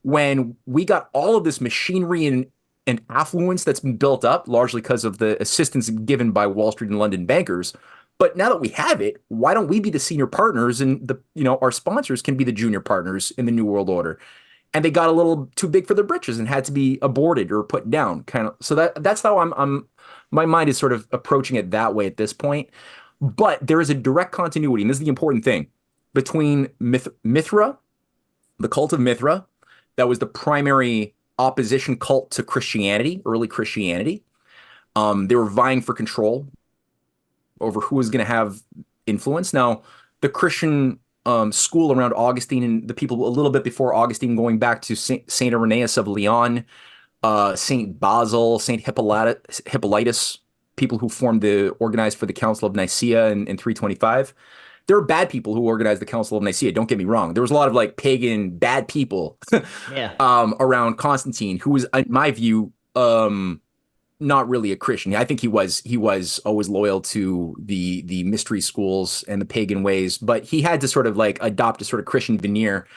when we got all of this machinery and affluence that's been built up largely because of the assistance given by Wall Street and London bankers? But now that we have it, why don't we be the senior partners, and our sponsors can be the junior partners in the New World Order? And they got a little too big for their britches and had to be aborted or put down, kind of. So that's how my mind is sort of approaching it that way at this point. But there is a direct continuity, and this is the important thing, between Mithra, the cult of Mithra, that was the primary opposition cult to Christianity, early Christianity. They were vying for control over who was going to have influence. Now, the Christian school around Augustine and the people a little bit before Augustine, going back to Saint Irenaeus of Lyon, Saint Basil, Saint Hippolytus, people who organized for the Council of Nicaea in 325. There are bad people who organized the Council of Nicaea. Don't get me wrong. There was a lot of like pagan bad people around Constantine, who was, in my view, not really a Christian. I think he was always loyal to the mystery schools and the pagan ways, but he had to sort of like adopt a sort of Christian veneer.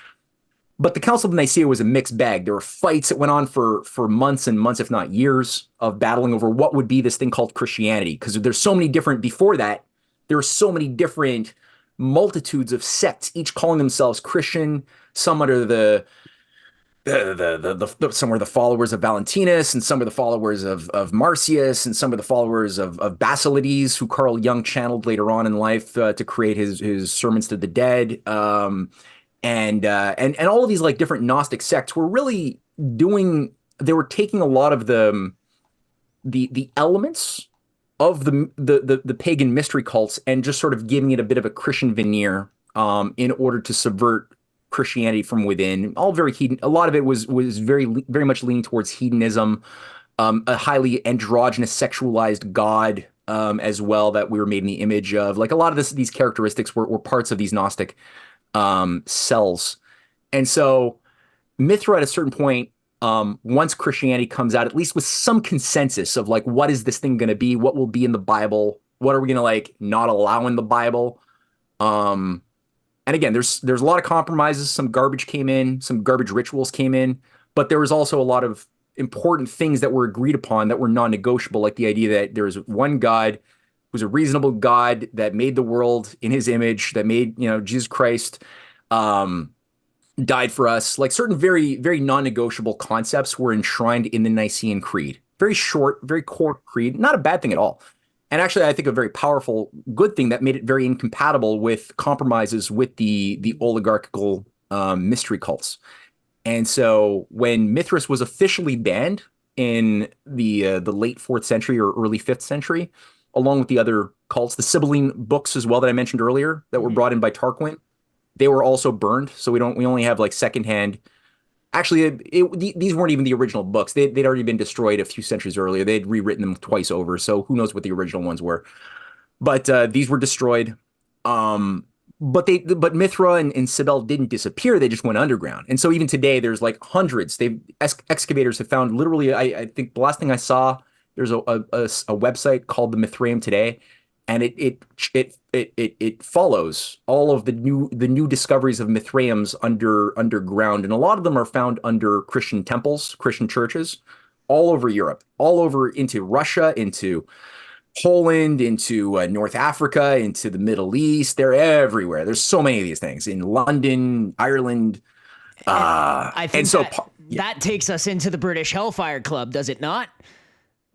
But the Council of Nicaea was a mixed bag. There were fights that went on for months and months, if not years, of battling over what would be this thing called Christianity. Because there's so many different, before that, there were so many different multitudes of sects, each calling themselves Christian. Some under some were the followers of Valentinus, and some were the followers of Marcius, and some were the followers of Basilides, who Carl Jung channeled later on in life to create his Sermons to the Dead. And all of these like different Gnostic sects were really they were taking a lot of the elements of the pagan mystery cults and just sort of giving it a bit of a Christian veneer in order to subvert Christianity from within. All very a lot of it was very much leaning towards hedonism, a highly androgynous, sexualized God as well, that we were made in the image of. Like a lot of these characteristics were parts of these Gnostic cells. And so Mithra at a certain point, once Christianity comes out, at least with some consensus of like, what is this thing going to be? What will be in the Bible? What are we going to like not allow in the Bible? And again, there's a lot of compromises. Some garbage came in, some garbage rituals came in, but there was also a lot of important things that were agreed upon that were non-negotiable, like the idea that there is one God who's a reasonable God that made the world in his image, that made, Jesus Christ died for us. Like certain very, very non-negotiable concepts were enshrined in the Nicene Creed. Very short, very core creed, not a bad thing at all. And actually, I think a very powerful, good thing that made it very incompatible with compromises with the oligarchical mystery cults. And so when Mithras was officially banned in the late 4th century or early 5th century, along with the other cults, the Cybele books as well that I mentioned earlier that were brought in by Tarquin, they were also burned. So we only have like secondhand. Actually, these weren't even the original books. They'd already been destroyed a few centuries earlier. They'd rewritten them twice over. So who knows what the original ones were. But these were destroyed. But Mithra and Cybele didn't disappear. They just went underground. And so even today, there's like hundreds. Excavators have found literally, I think the last thing I saw, there's a website called the Mithraeum Today, and it follows all of the new discoveries of Mithraeums underground, and a lot of them are found under Christian temples, Christian churches, all over Europe, all over into Russia, into Poland, into North Africa, into the Middle East. They're everywhere. There's so many of these things in London, Ireland. I think that takes us into the British Hellfire Club, does it not?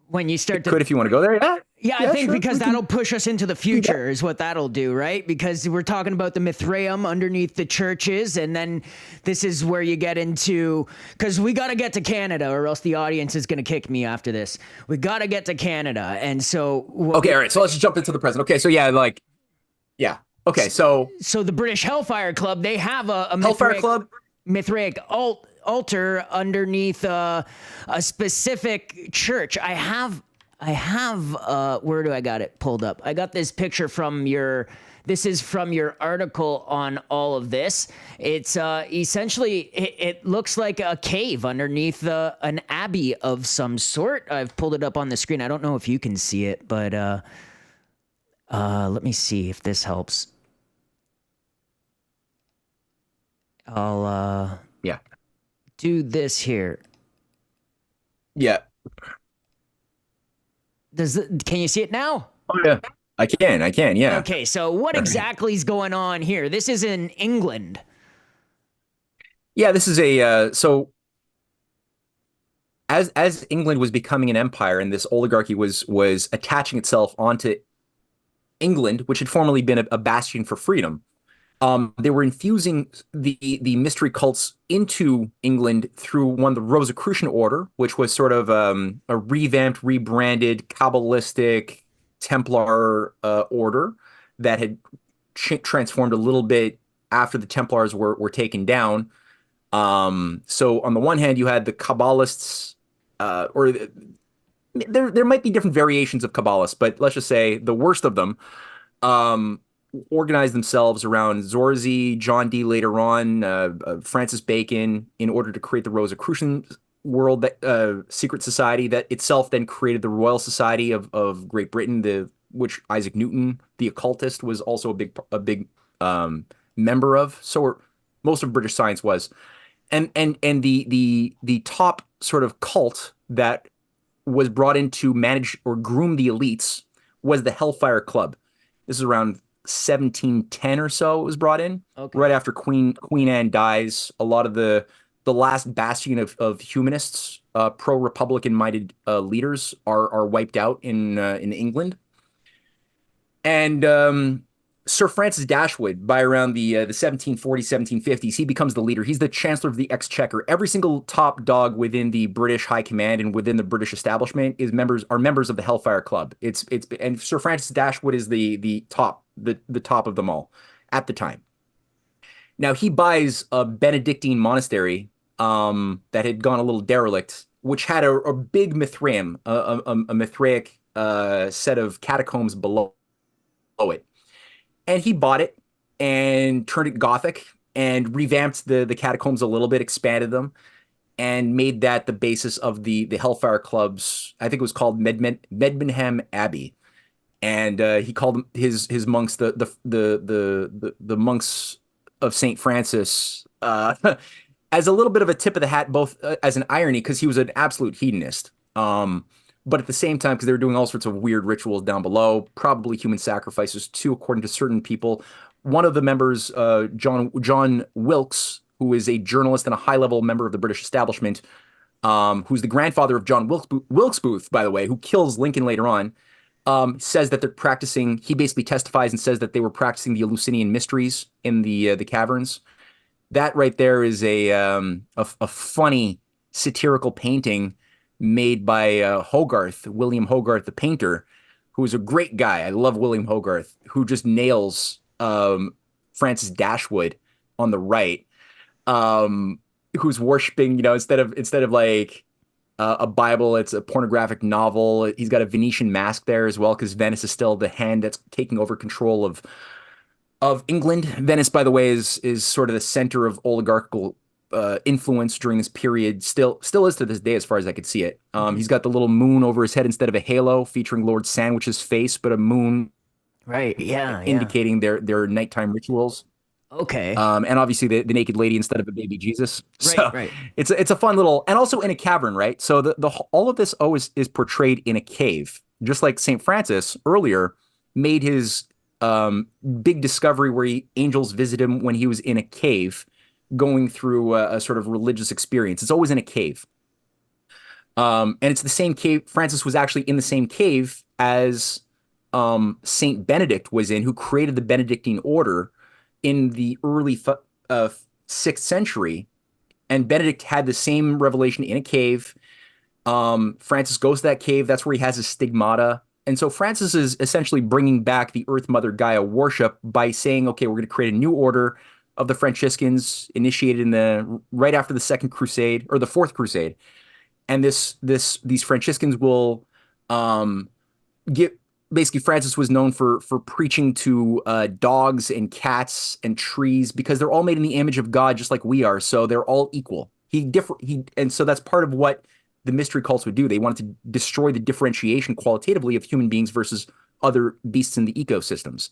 When you start to, could, if you want to go there, yeah, I think sure, because that'll push us into the future is what that'll do, right? Because we're talking about the Mithraeum underneath the churches, and then this is where you get into, because we got to get to Canada or else the audience is going to kick me after this. We got to get to Canada, and so okay, all right, so let's jump into the present. Okay, so okay, so the British Hellfire Club, they have a Hellfire Club Mithraic altar underneath a specific church. I have where do I got it pulled up? I got this picture from this is from your article on all of this. It's essentially it looks like a cave underneath an abbey of some sort. I've pulled it up on the screen. I don't know if you can see it, but let me see if this helps. I'll do this here. Yeah. Can you see it now? Oh yeah, I can. Yeah. Okay, so what exactly is going on here? This is in England. Yeah, this is so as England was becoming an empire and this oligarchy was attaching itself onto England, which had formerly been a bastion for freedom. They were infusing the mystery cults into England through one, the Rosicrucian order, which was sort of a revamped, rebranded, Kabbalistic Templar order that had transformed a little bit after the Templars were taken down. So on the one hand, you had the Kabbalists, or there might be different variations of Kabbalists, but let's just say the worst of them. Organized themselves around Zorzi, John Dee later on, Francis Bacon, in order to create the Rosicrucian world, secret society that itself then created the Royal Society of Great Britain, which Isaac Newton, the occultist, was also a big member of. So most of British science was, and the top sort of cult that was brought in to manage or groom the elites was the Hellfire Club. This is around 1710 or so. It was brought in right after Queen Anne dies. A lot of the last bastion of humanists, pro-republican minded leaders are wiped out in England. And Sir Francis Dashwood, by around the 1740s, 1750s, he becomes the leader. He's the Chancellor of the Exchequer. Every single top dog within the British High Command and within the British establishment are members of the Hellfire Club. And Sir Francis Dashwood is the top of them all at the time. Now he buys a Benedictine monastery that had gone a little derelict, which had a big Mithraeum, a Mithraic set of catacombs below it. And he bought it and turned it Gothic and revamped the catacombs a little bit, expanded them, and made that the basis of the Hellfire Club's, I think it was called Medmenham Abbey. And he called his monks the monks of St. Francis as a little bit of a tip of the hat, both as an irony, because he was an absolute hedonist. But at the same time, because they were doing all sorts of weird rituals down below, probably human sacrifices too, according to certain people. One of the members, John Wilkes, who is a journalist and a high-level member of the British establishment, who's the grandfather of John Wilkes Booth, by the way, who kills Lincoln later on. says that they're practicing. He basically testifies and says that they were practicing the Eleusinian mysteries in the caverns. That right there is a funny satirical painting made by Hogarth, William Hogarth, the painter, who is a great guy. I love William Hogarth, who just nails Francis Dashwood on the right, who's worshiping, instead of like a Bible, it's a pornographic novel. He's got a Venetian mask there as well, because Venice is still the hand that's taking over control of England. Venice, by the way, is sort of the center of oligarchical influence during this period. Still is to this day, as far as I could see it. He's got the little moon over his head instead of a halo, featuring Lord Sandwich's face, but a moon, Right. Yeah. indicating their nighttime rituals. Okay. And obviously the naked lady instead of a baby Jesus. So Right. it's a fun little, and also in a cavern, right? So all of this always is portrayed in a cave, just like St. Francis earlier made his big discovery where angels visit him when he was in a cave going through a sort of religious experience. It's always in a cave. And it's the same cave. Francis was actually in the same cave as Saint Benedict was in, who created the Benedictine order in the early 6th century. And Benedict had the same revelation in a cave. Francis goes to that cave. That's where he has his stigmata. And so Francis is essentially bringing back the Earth Mother Gaia worship by saying, okay, we're going to create a new order of the Franciscans, initiated right after the Second Crusade, or the Fourth Crusade. And these Franciscans will basically, Francis was known for preaching to dogs and cats and trees, because they're all made in the image of God, just like we are. So they're all equal. And so that's part of what the mystery cults would do. They wanted to destroy the differentiation qualitatively of human beings versus other beasts in the ecosystems.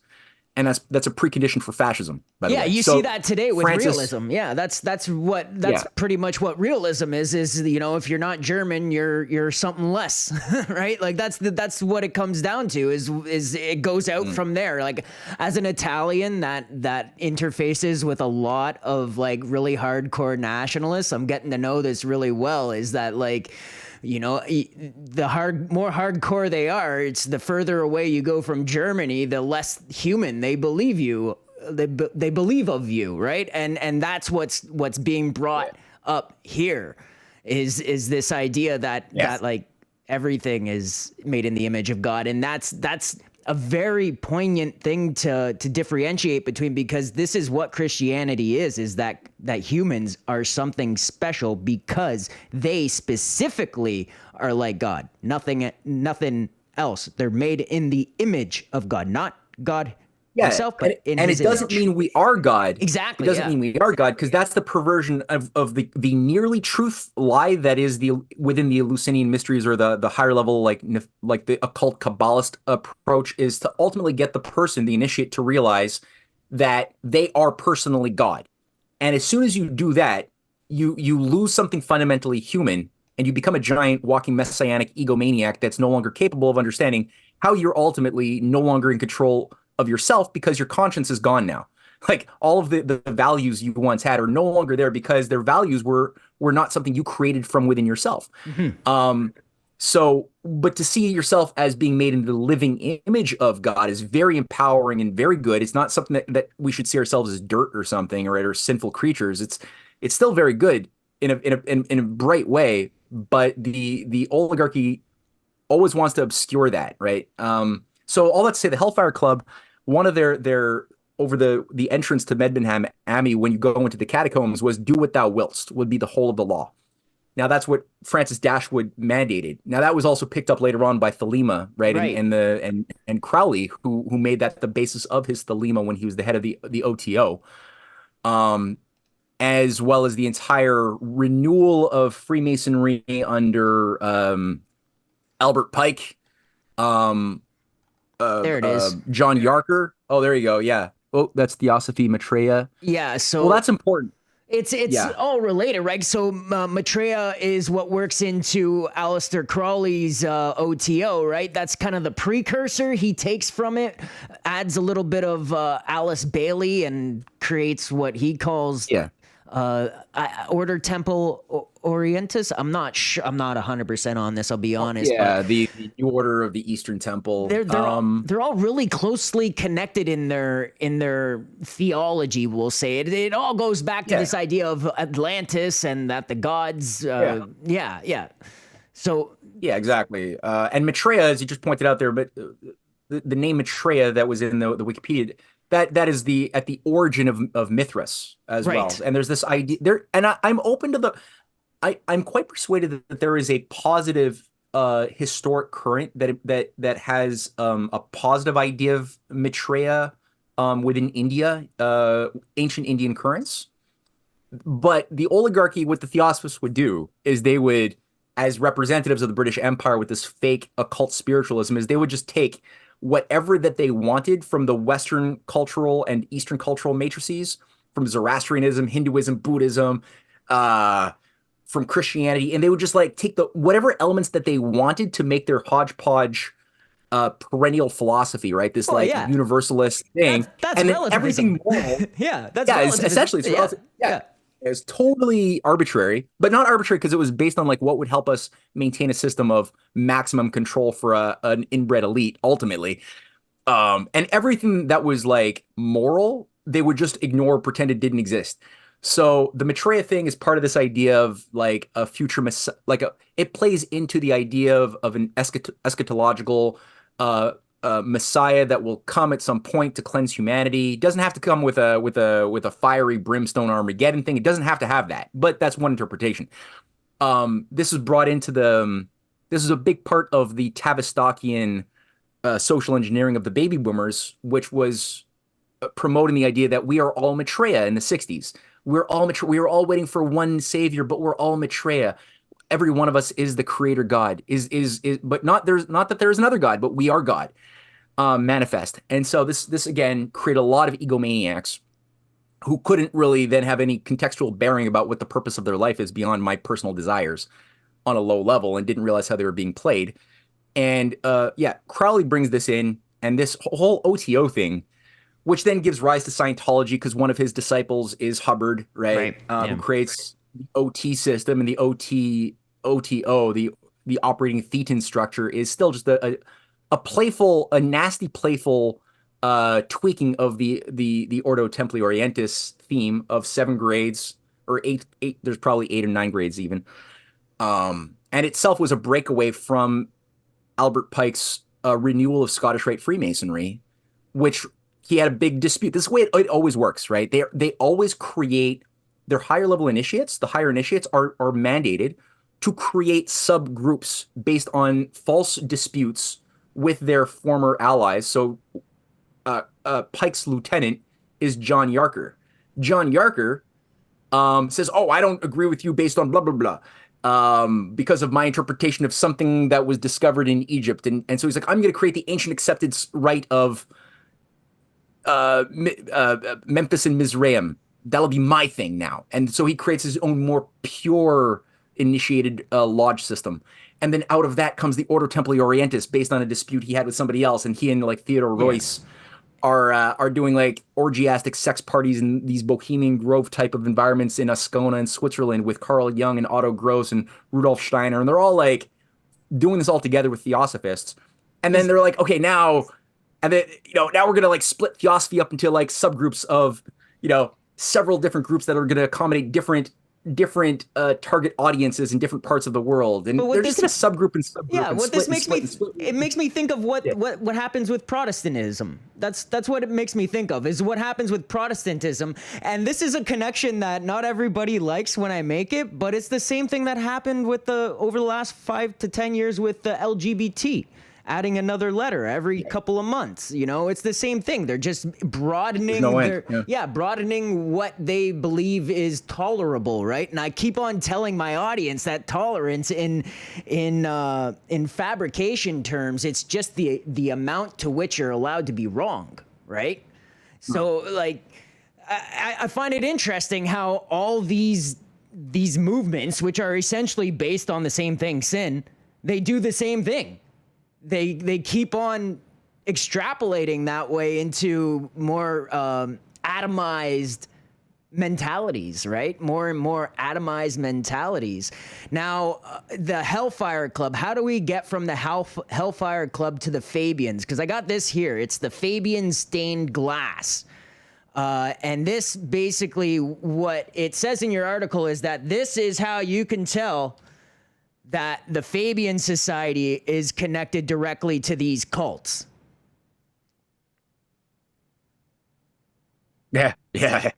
And that's a precondition for fascism, by the way. Yeah, you So see that today with Francis- realism. Yeah, that's Yeah. pretty much what realism is, if you're not German, you're something less, right? Like that's what it comes down to, is it goes out from there. Like, as an Italian that interfaces with a lot of like really hardcore nationalists, I'm getting to know this really well, is that like, the more hardcore they are, it's the further away you go from Germany, the less human they believe you. They believe of you, right? And that's what's being brought up here, is this idea that like everything is made in the image of God, and that's a very poignant thing to differentiate between, because this is what Christianity is that humans are something special because they specifically are like God. Nothing else. They're made in the image of God, not God himself, but in his it doesn't image. mean we are God. Exactly. It doesn't mean we are God, because that's the perversion of the nearly truth lie that is within the Eleusinian mysteries, or the higher level, like the occult Kabbalist approach, is to ultimately get the person, the initiate, to realize that they are personally God. And as soon as you do that, you lose something fundamentally human, and you become a giant walking messianic egomaniac that's no longer capable of understanding how you're ultimately no longer in control of yourself, because your conscience is gone now. Like, all of the values you once had are no longer there, because their values were not something you created from within yourself. But to see yourself as being made in the living image of God is very empowering and very good. It's not something that we should see ourselves as dirt or something, or sinful creatures. It's still very good in a bright way, but the oligarchy always wants to obscure that, right? So all that to say, the Hellfire Club, one of their over the entrance to Medmenham Abbey, when you go into the catacombs, was "do what thou willst," would be the whole of the law. Now that's what Francis Dashwood mandated. Now that was also picked up later on by Thelema, right? And Crowley, who made that the basis of his Thelema when he was the head of the OTO, as well as the entire renewal of Freemasonry under Albert Pike. There it is. John Yarker. Oh, there you go. Yeah. Oh, that's Theosophy, Maitreya. Yeah. So well, that's important. It's all related, right? So Maitreya is what works into Aleister Crowley's OTO, right? That's kind of the precursor. He takes from it, adds a little bit of Alice Bailey, and creates what he calls Order Temple Orientis. I'm not 100% on this. I'll be honest. Yeah, but the New Order of the Eastern Temple. they're all really closely connected in their theology. We'll say it all goes back to this idea of Atlantis and that the gods. Yeah. So yeah, exactly. And Maitreya, as you just pointed out there, but the name Maitreya that was in the Wikipedia, that is at the origin of Mithras as well. And there's this idea there, and I'm open to I'm quite persuaded that there is a positive historic current that has a positive idea of Maitreya within India, ancient Indian currents. But the oligarchy, what the Theosophists would do is they would, as representatives of the British Empire with this fake occult spiritualism, is they would just take whatever that they wanted from the Western cultural and Eastern cultural matrices, from Zoroastrianism, Hinduism, Buddhism, from Christianity, and they would just like take whatever elements that they wanted to make their hodgepodge perennial philosophy, right? This universalist thing. That's and relativism. Everything moral. That's relativism. Essentially it's relative. It's totally arbitrary, but not arbitrary because it was based on like what would help us maintain a system of maximum control for an inbred elite ultimately. And everything that was like moral, they would just ignore, pretend it didn't exist. So the Maitreya thing is part of this idea of like a future, it plays into the idea of an eschatological Messiah that will come at some point to cleanse humanity. It doesn't have to come with a fiery brimstone Armageddon thing. It doesn't have to have that, but that's one interpretation. This is brought into this is a big part of the Tavistokian social engineering of the baby boomers, which was promoting the idea that we are all Maitreya in the 60s. We're all Maitreya. We are all waiting for one savior, but we're all Maitreya. Every one of us is the creator God. But not that there's another God, but we are God manifest. And so this again created a lot of egomaniacs who couldn't really then have any contextual bearing about what the purpose of their life is beyond my personal desires on a low level, and didn't realize how they were being played. And Crowley brings this in, and this whole OTO thing, which then gives rise to Scientology because one of his disciples is Hubbard, right? Who creates the OT system, and the OTO, the operating thetan structure, is still just a nasty playful tweaking of the Ordo Templi Orientis theme of 7 grades or eight. There's probably 8 or 9 grades even, and itself was a breakaway from Albert Pike's renewal of Scottish Rite Freemasonry, which he had a big dispute. This is the way it always works, right? They always create their higher level initiates. The higher initiates are mandated to create subgroups based on false disputes with their former allies. So Pike's lieutenant is John Yarker. John Yarker says, "Oh, I don't agree with you based on blah, blah, blah, because of my interpretation of something that was discovered in Egypt." And so he's like, "I'm going to create the ancient accepted rite of Memphis and Mizraim. That'll be my thing now." And so he creates his own more pure initiated lodge system. And then out of that comes the Ordo Templi Orientis based on a dispute he had with somebody else. And he and like Theodore Royce are doing like orgiastic sex parties in these Bohemian Grove type of environments in Ascona and Switzerland with Carl Jung and Otto Gross and Rudolf Steiner. And they're all like doing this all together with Theosophists. And then they're like, okay, now we're going to like split Theosophy up into like subgroups of, several different groups that are going to accommodate different target audiences in different parts of the world, and they're just in a subgroup and subgroup. Yeah, what this makes me it makes me think of what happens with Protestantism. That's what it makes me think of, is what happens with Protestantism. And this is a connection that not everybody likes when I make it, but it's the same thing that happened with over the last 5 to 10 years with the LGBT. Adding another letter every couple of months, it's the same thing. They're just broadening broadening what they believe is tolerable, right? And I keep on telling my audience that tolerance in fabrication terms, it's just the amount to which you're allowed to be wrong, right? So like, I find it interesting how all these movements, which are essentially based on the same thing, sin, they do the same thing. They keep on extrapolating that way into more atomized mentalities, right? More and more atomized mentalities. Now, the Hellfire Club, how do we get from the Hellfire Club to the Fabians? Because I got this here. It's the Fabian stained glass. And this basically, what it says in your article is that this is how you can tell that the Fabian Society is connected directly to these cults. Yeah, yeah,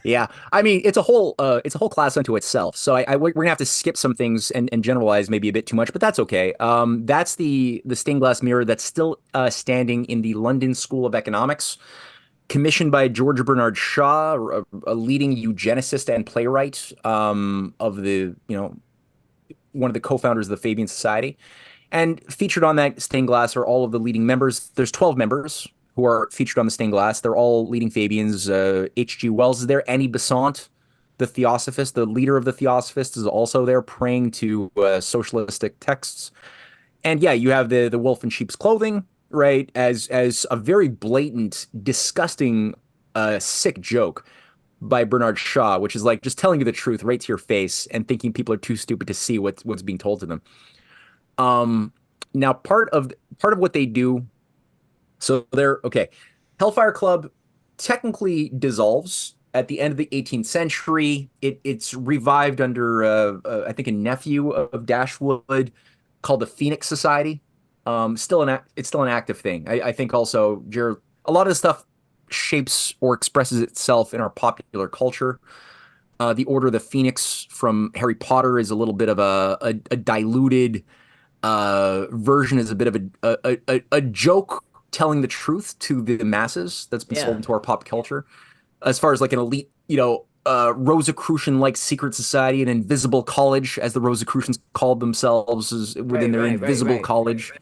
yeah. I mean, it's a whole class unto itself. So we're gonna have to skip some things and generalize maybe a bit too much, but that's okay. That's the stained glass mirror that's still standing in the London School of Economics, commissioned by George Bernard Shaw, a leading eugenicist and playwright, of the, one of the co-founders of the Fabian Society. And featured on that stained glass are all of the leading members. There's 12 members who are featured on the stained glass. They're all leading Fabians. H.G. Wells is there. Annie Besant, the Theosophist, the leader of the Theosophists, is also there praying to socialistic texts. And yeah, you have the wolf in sheep's clothing, right? As a very blatant, disgusting, sick joke by Bernard Shaw, which is like just telling you the truth right to your face and thinking people are too stupid to see what's being told to them. Now part of what they do, so they're okay. Hellfire Club technically dissolves at the end of the 18th century. It's revived under I think a nephew of Dashwood called the Phoenix Society. It's still an active thing. I think also, Jared, a lot of the stuff shapes or expresses itself in our popular culture. The Order of the Phoenix from Harry Potter is a little bit of a diluted version, is a bit of a joke telling the truth to the masses that's been sold into our pop culture. As far as like an elite, Rosicrucian-like secret society, an invisible college, as the Rosicrucians called themselves, is within their invisible college.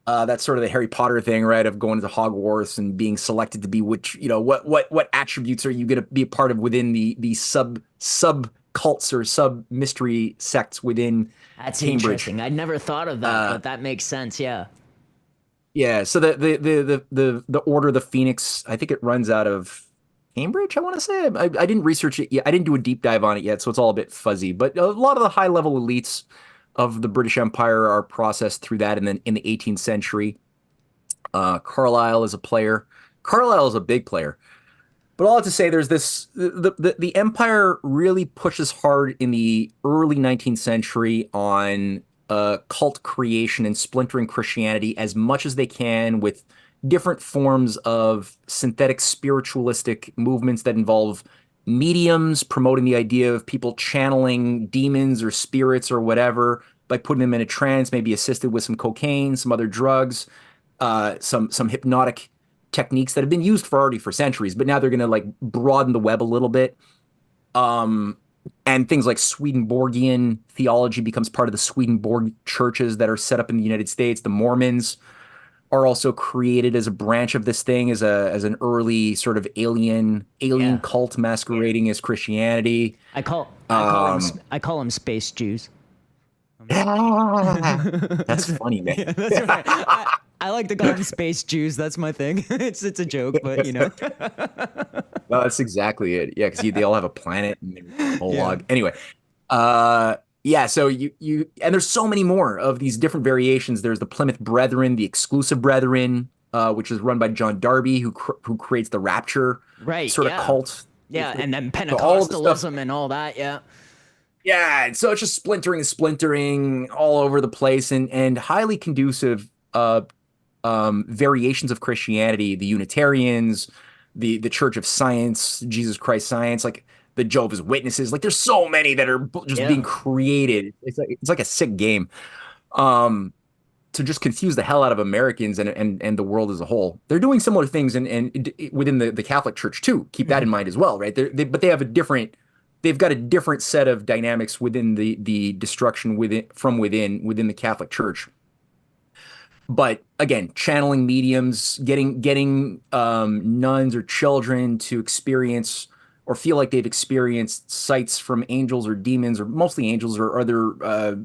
That's sort of the Harry Potter thing, right? Of going to Hogwarts and being selected to be what attributes are you going to be a part of within the sub cults or sub mystery sects within That's Cambridge. Interesting. I'd never thought of that, but that makes sense. Yeah. Yeah. So the Order of the Phoenix, I think it runs out of Cambridge, I want to say. I didn't research it yet. I didn't do a deep dive on it yet, so it's all a bit fuzzy. But a lot of the high level elites of the British Empire are processed through that, and then in the 18th century, Carlyle is a player. Carlyle is a big player. But all I have to say, there's this the empire really pushes hard in the early 19th century on cult creation and splintering Christianity as much as they can, with different forms of synthetic spiritualistic movements that involve mediums, promoting the idea of people channeling demons or spirits or whatever by putting them in a trance, maybe assisted with some cocaine, some other drugs, some hypnotic techniques that have been used for centuries, but now they're going to like broaden the web a little bit. And things like Swedenborgian theology becomes part of the Swedenborg churches that are set up in the United States. The Mormons are also created as a branch of this thing, as an early sort of alien cult masquerading as Christianity. I call them space Jews. That's funny, man. Yeah, that's right. I like to call them space Jews. That's my thing. It's a joke, but No, that's exactly it. Yeah, because they all have a planet and a whole log. Anyway, yeah. So you and there's so many more of these different variations. There's the Plymouth Brethren, the Exclusive Brethren, which is run by John Darby, who creates the Rapture sort of cult. Yeah, and then Pentecostalism and all that. Yeah. Yeah, and so it's just splintering all over the place, and highly conducive variations of Christianity, the Unitarians, the Church of Science, Jesus Christ Science, like the Jehovah's Witnesses. Like there's so many that are just being created. It's like a sick game to just confuse the hell out of Americans and the world as a whole. They're doing similar things and within the Catholic Church too. Keep that in mind as well, right? But they have they've got a different set of dynamics within the destruction from within the Catholic Church. But again, channeling mediums, getting nuns or children to experience or feel like they've experienced sights from angels or demons, or mostly angels or other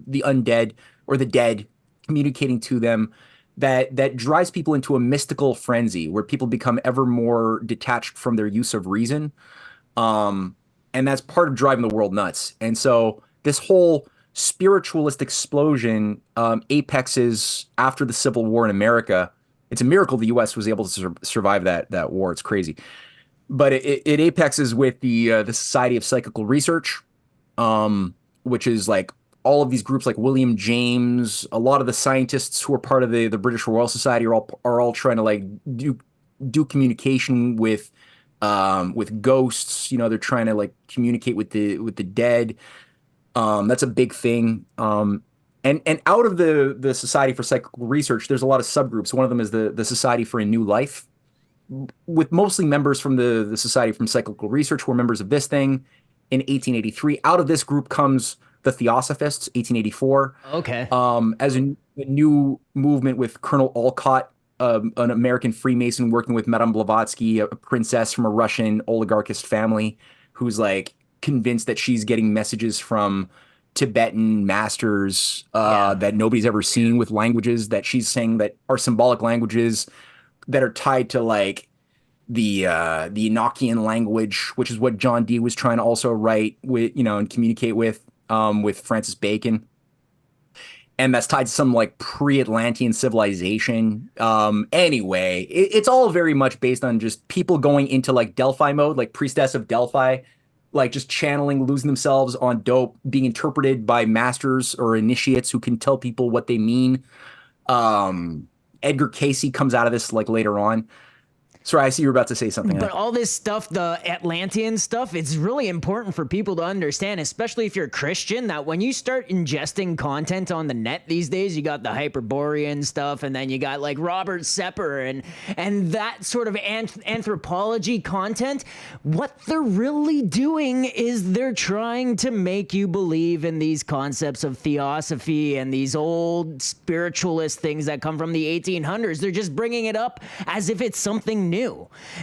the undead or the dead, communicating to them, that drives people into a mystical frenzy where people become ever more detached from their use of reason. And that's part of driving the world nuts. And so this whole spiritualist explosion apexes after the Civil War in America. It's a miracle the U.S. was able to survive that war. It's crazy, but it apexes with the Society of Psychical Research, which is like all of these groups like William James. A lot of the scientists who are part of the British Royal Society are all trying to like do communication with ghosts. You know, they're trying to like communicate with the dead. That's a big thing. And out of the Society for Psychical Research, there's a lot of subgroups. One of them is the Society for a New Life, with mostly members from the Society from Psychical Research who are members of this thing in 1883. Out of this group comes the Theosophists, 1884. Okay. As a new movement with Colonel Olcott, an American Freemason working with Madame Blavatsky, a princess from a Russian oligarchist family who's like convinced that she's getting messages from Tibetan masters that nobody's ever seen, with languages that she's saying that are symbolic languages that are tied to like the Enochian language, which is what John Dee was trying to also write with, you know, and communicate with Francis Bacon. And that's tied to some like pre-Atlantean civilization. Anyway, it's all very much based on just people going into like Delphi mode, like Priestess of Delphi, like just channeling, losing themselves on dope, being interpreted by masters or initiates who can tell people what they mean. Edgar Casey comes out of this like later on. Sorry, I see you're about to say something. But all this stuff, the Atlantean stuff, it's really important for people to understand, especially if you're a Christian, that when you start ingesting content on the net these days, you got the Hyperborean stuff, and then you got like Robert Sepper and that sort of anthropology content. What they're really doing is they're trying to make you believe in these concepts of Theosophy and these old spiritualist things that come from the 1800s. They're just bringing it up as if it's something new.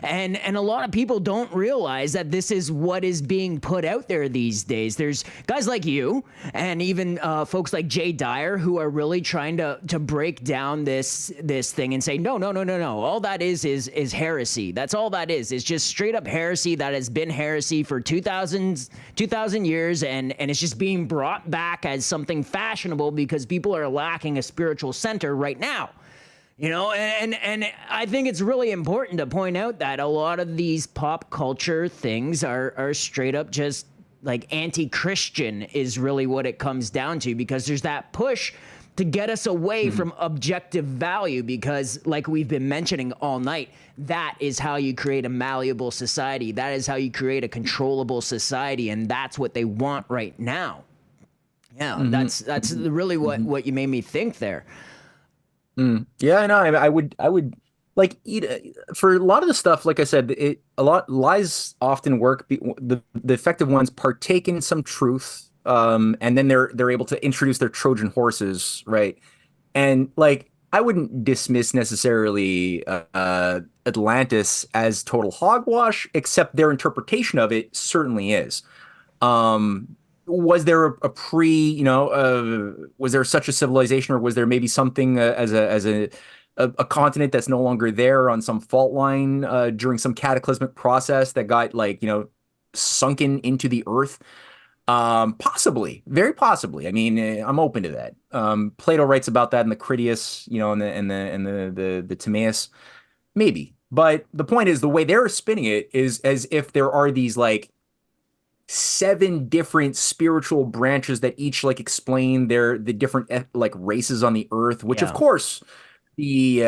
And a lot of people don't realize that this is what is being put out there these days. There's guys like you and even folks like Jay Dyer who are really trying to break down this thing and say, no. All that is heresy. That's all that is. It's just straight up heresy that has been heresy for 2,000 years, and it's just being brought back as something fashionable because people are lacking a spiritual center right now. You know, and I think it's really important to point out that a lot of these pop culture things are straight up just like anti-Christian is really what it comes down to, because there's that push to get us away from objective value, because like we've been mentioning all night, that is how you create a malleable society. That is how you create a controllable society, and that's what they want right now. Yeah, that's really what you made me think there. Yeah, I know. I would like for a lot of the stuff. Like I said, lies often work. The effective ones partake in some truth, and then they're able to introduce their Trojan horses, right? And like I wouldn't dismiss necessarily Atlantis as total hogwash, except their interpretation of it certainly is. Was there a was there such a civilization, or was there maybe something as a continent that's no longer there on some fault line during some cataclysmic process that got like, sunken into the earth? Possibly, very possibly. I mean, I'm open to that. Plato writes about that in the Critias, and the Timaeus, maybe. But the point is, the way they're spinning it is as if there are these like 7 different spiritual branches that each like explain the different like races on the earth, which of course the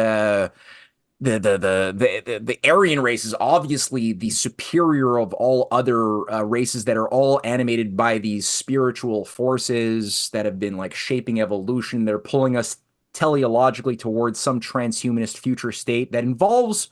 Aryan race is obviously the superior of all other races that are all animated by these spiritual forces that have been like shaping evolution. They're pulling us teleologically towards some transhumanist future state that involves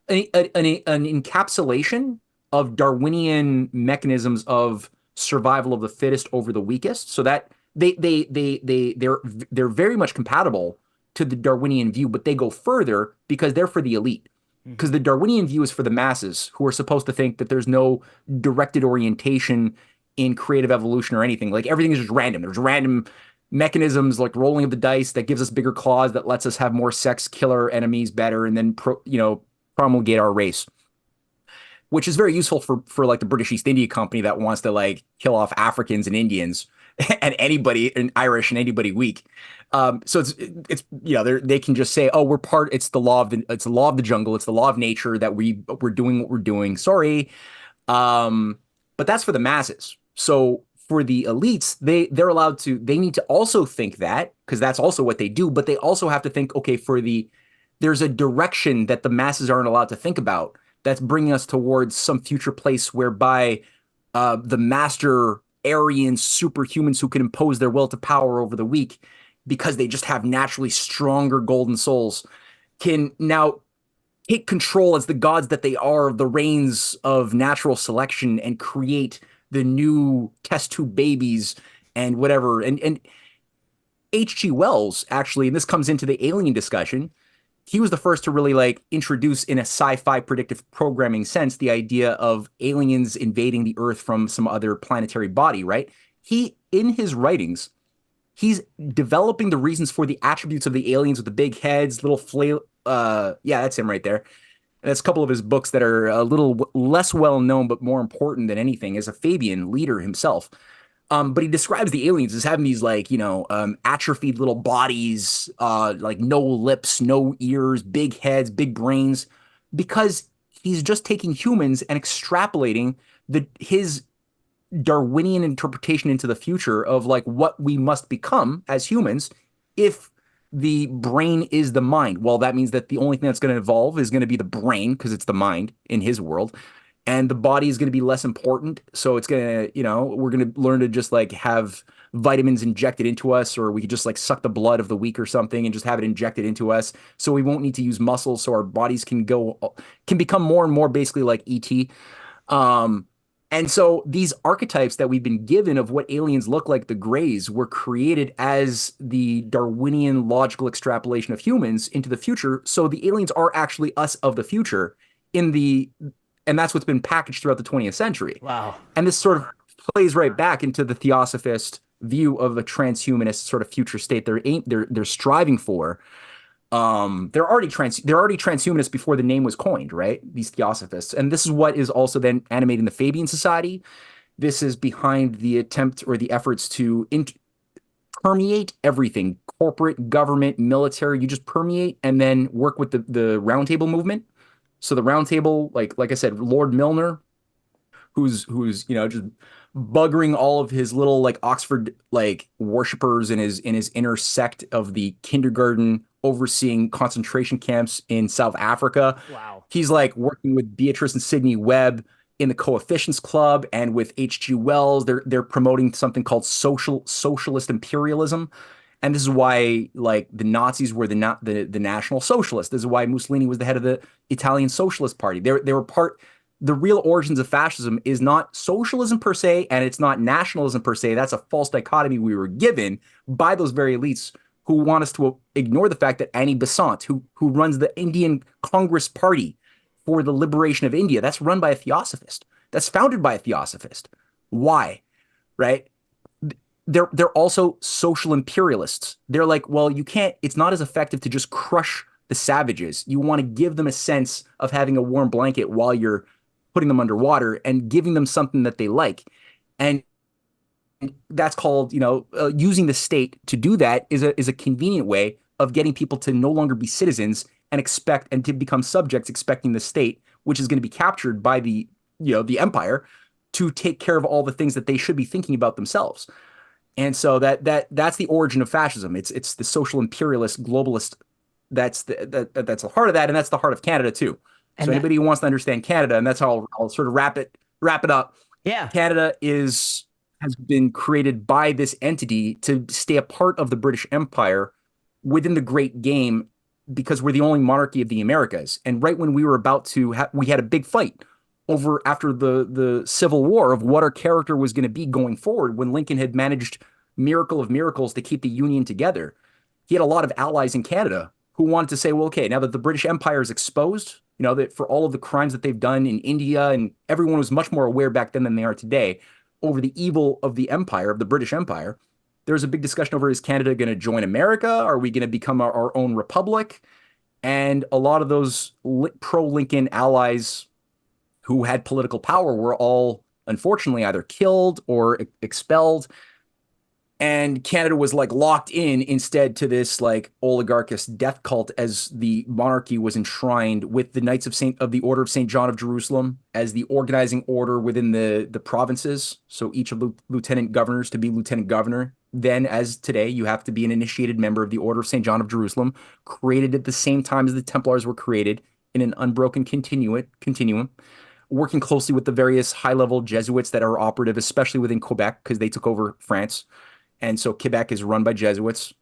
an encapsulation of Darwinian mechanisms of survival of the fittest over the weakest, so that they're very much compatible to the Darwinian view, but they go further because they're for the elite. Because the Darwinian view is for the masses, who are supposed to think that there's no directed orientation in creative evolution or anything. Like everything is just random. There's random mechanisms like rolling of the dice that gives us bigger claws, that lets us have more sex, kill our enemies better, and then promulgate our race. which is very useful for like the British East India Company that wants to like kill off Africans and Indians and anybody and Irish and anybody weak. So it's they can just say, oh, we're part. It's the law of the jungle. It's the law of nature that we're doing what we're doing. Sorry, but that's for the masses. So for the elites, they're allowed to. They need to also think that, because that's also what they do. But they also have to think, okay, there's a direction that the masses aren't allowed to think about. That's bringing us towards some future place whereby the master Aryan superhumans who can impose their will to power over the weak, because they just have naturally stronger golden souls, can now take control as the gods that they are of the reins of natural selection and create the new test tube babies and whatever. And H.G. Wells, actually, and this comes into the alien discussion, he was the first to really like introduce in a sci-fi predictive programming sense the idea of aliens invading the Earth from some other planetary body, right? He, in his writings, he's developing the reasons for the attributes of the aliens with the big heads, little flail. Yeah, that's him right there. And that's a couple of his books that are a little less well known, but more important than anything, as a Fabian leader himself. But he describes the aliens as having these like, atrophied little bodies, like no lips, no ears, big heads, big brains, because he's just taking humans and extrapolating his Darwinian interpretation into the future of like what we must become as humans if the brain is the mind. Well, that means that the only thing that's going to evolve is going to be the brain, because it's the mind in his world. And the body is going to be less important. So it's going to, we're going to learn to just like have vitamins injected into us, or we could just like suck the blood of the weak or something and just have it injected into us. So we won't need to use muscles. So our bodies can become more and more basically like ET. And so these archetypes that we've been given of what aliens look like, the Greys, were created as the Darwinian logical extrapolation of humans into the future. So the aliens are actually us of the future and that's what's been packaged throughout the 20th century. Wow. And this sort of plays right back into the Theosophist view of a transhumanist sort of future state they're striving for. They're already transhumanists before the name was coined, right? These Theosophists. And this is what is also then animating the Fabian Society. This is behind the attempt or the efforts to permeate everything, corporate, government, military. You just permeate and then work with the roundtable movement. So the round table, like I said, Lord Milner, who's just buggering all of his little like Oxford like worshippers in his inner sect of the kindergarten overseeing concentration camps in South Africa. Wow. He's like working with Beatrice and Sidney Webb in the Coefficients Club, and with H.G. Wells, they're promoting something called socialist imperialism. And this is why, like, the Nazis were the National Socialists. This is why Mussolini was the head of the Italian Socialist Party. They were part. The real origins of fascism is not socialism per se, and it's not nationalism per se. That's a false dichotomy we were given by those very elites who want us to ignore the fact that Annie Besant, who runs the Indian Congress Party for the liberation of India, that's run by a Theosophist. That's founded by a Theosophist. Why? Right? They're also social imperialists. They're like, well, it's not as effective to just crush the savages. You want to give them a sense of having a warm blanket while you're putting them underwater and giving them something that they like. And that's called, using the state to do that is a convenient way of getting people to no longer be citizens and to become subjects, expecting the state, which is going to be captured by the empire, to take care of all the things that they should be thinking about themselves. And so that's the origin of fascism. It's the social imperialist globalist. That's the heart of that, and that's the heart of Canada too. So anybody who wants to understand Canada, and that's how I'll sort of wrap it up. Yeah, Canada has been created by this entity to stay a part of the British Empire within the Great Game, because we're the only monarchy of the Americas. And right when we were about to, we had a big fight after the Civil War of what our character was going to be going forward. When Lincoln had managed, miracle of miracles, to keep the Union together, he had a lot of allies in Canada who wanted to say, well, okay, now that the British Empire is exposed, that for all of the crimes that they've done in India, and everyone was much more aware back then than they are today over the evil of the empire, of the British Empire. There's a big discussion over, is Canada going to join America? Are we going to become our own republic? And a lot of those pro-Lincoln allies who had political power were all unfortunately either killed or expelled. And Canada was like locked in instead to this like oligarchist death cult, as the monarchy was enshrined with the Knights of the Order of St. John of Jerusalem as the organizing order within the provinces. So each of the lieutenant governors to be lieutenant governor. Then, as today, you have to be an initiated member of the Order of St. John of Jerusalem, created at the same time as the Templars were created in an unbroken continuum, working closely with the various high-level Jesuits that are operative, especially within Quebec, because they took over France. And so Quebec is run by Jesuits.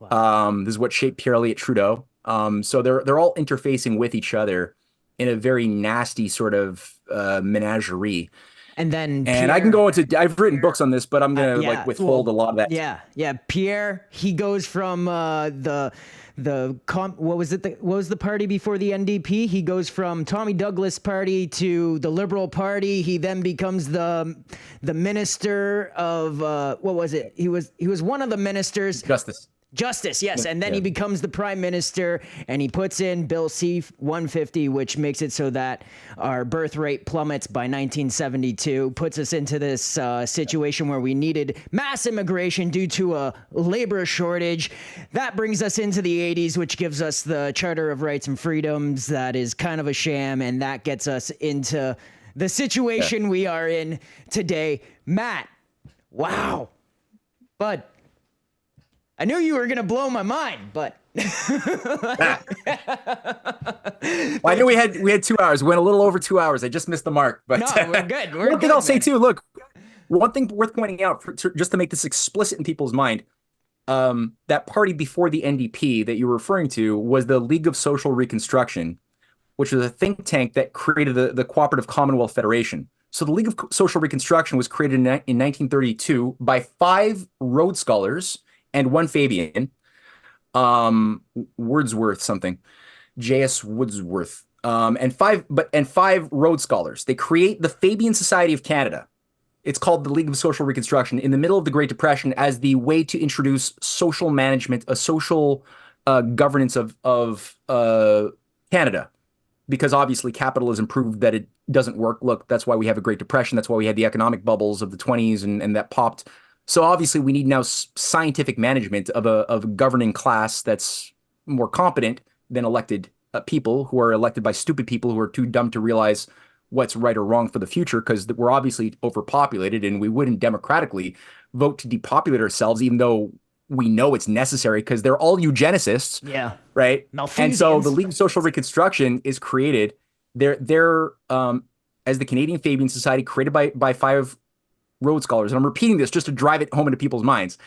Wow. This is what shaped Pierre Elliot Trudeau. So they're all interfacing with each other in a very nasty sort of menagerie. And then I can go into, I've written books on this, but I'm going to like withhold a lot of that. Yeah. Pierre, he goes from what was the party before the NDP? He goes from Tommy Douglas party to the Liberal Party. He then becomes the minister of what was it? He was one of the ministers. Justice, yes. And then he becomes the prime minister, and he puts in Bill C-150, which makes it so that our birth rate plummets by 1972, puts us into this situation where we needed mass immigration due to a labor shortage. That brings us into the 80s, which gives us the Charter of Rights and Freedoms that is kind of a sham, and that gets us into the situation we are in today. Matt, wow. Bud, I knew you were going to blow my mind, but well, I knew we had 2 hours. We went a little over 2 hours. I just missed the mark, but no, we're good. One thing I'll say too, look, one thing worth pointing out just to make this explicit in people's mind, that party before the NDP that you were referring to was the League of Social Reconstruction, which was a think tank that created the Cooperative Commonwealth Federation. So the League of Social Reconstruction was created in 1932 by 5 Rhodes Scholars and 1 Fabian, Wordsworth something, J.S. Wordsworth, and 5 Rhodes Scholars. They create the Fabian Society of Canada. It's called the League of Social Reconstruction in the middle of the Great Depression as the way to introduce social management, a social governance of Canada, because obviously capitalism proved that it doesn't work. Look, that's why we have a Great Depression. That's why we had the economic bubbles of the 20s and that popped. So obviously we need now scientific management of a governing class that's more competent than elected people who are elected by stupid people who are too dumb to realize what's right or wrong for the future, because we're obviously overpopulated and we wouldn't democratically vote to depopulate ourselves, even though we know it's necessary because they're all eugenicists. Yeah. Right. Malthusians. And so the League of Social Reconstruction is created. They're as the Canadian Fabian Society, created by 5 Rhodes Scholars, and I'm repeating this just to drive it home into people's minds.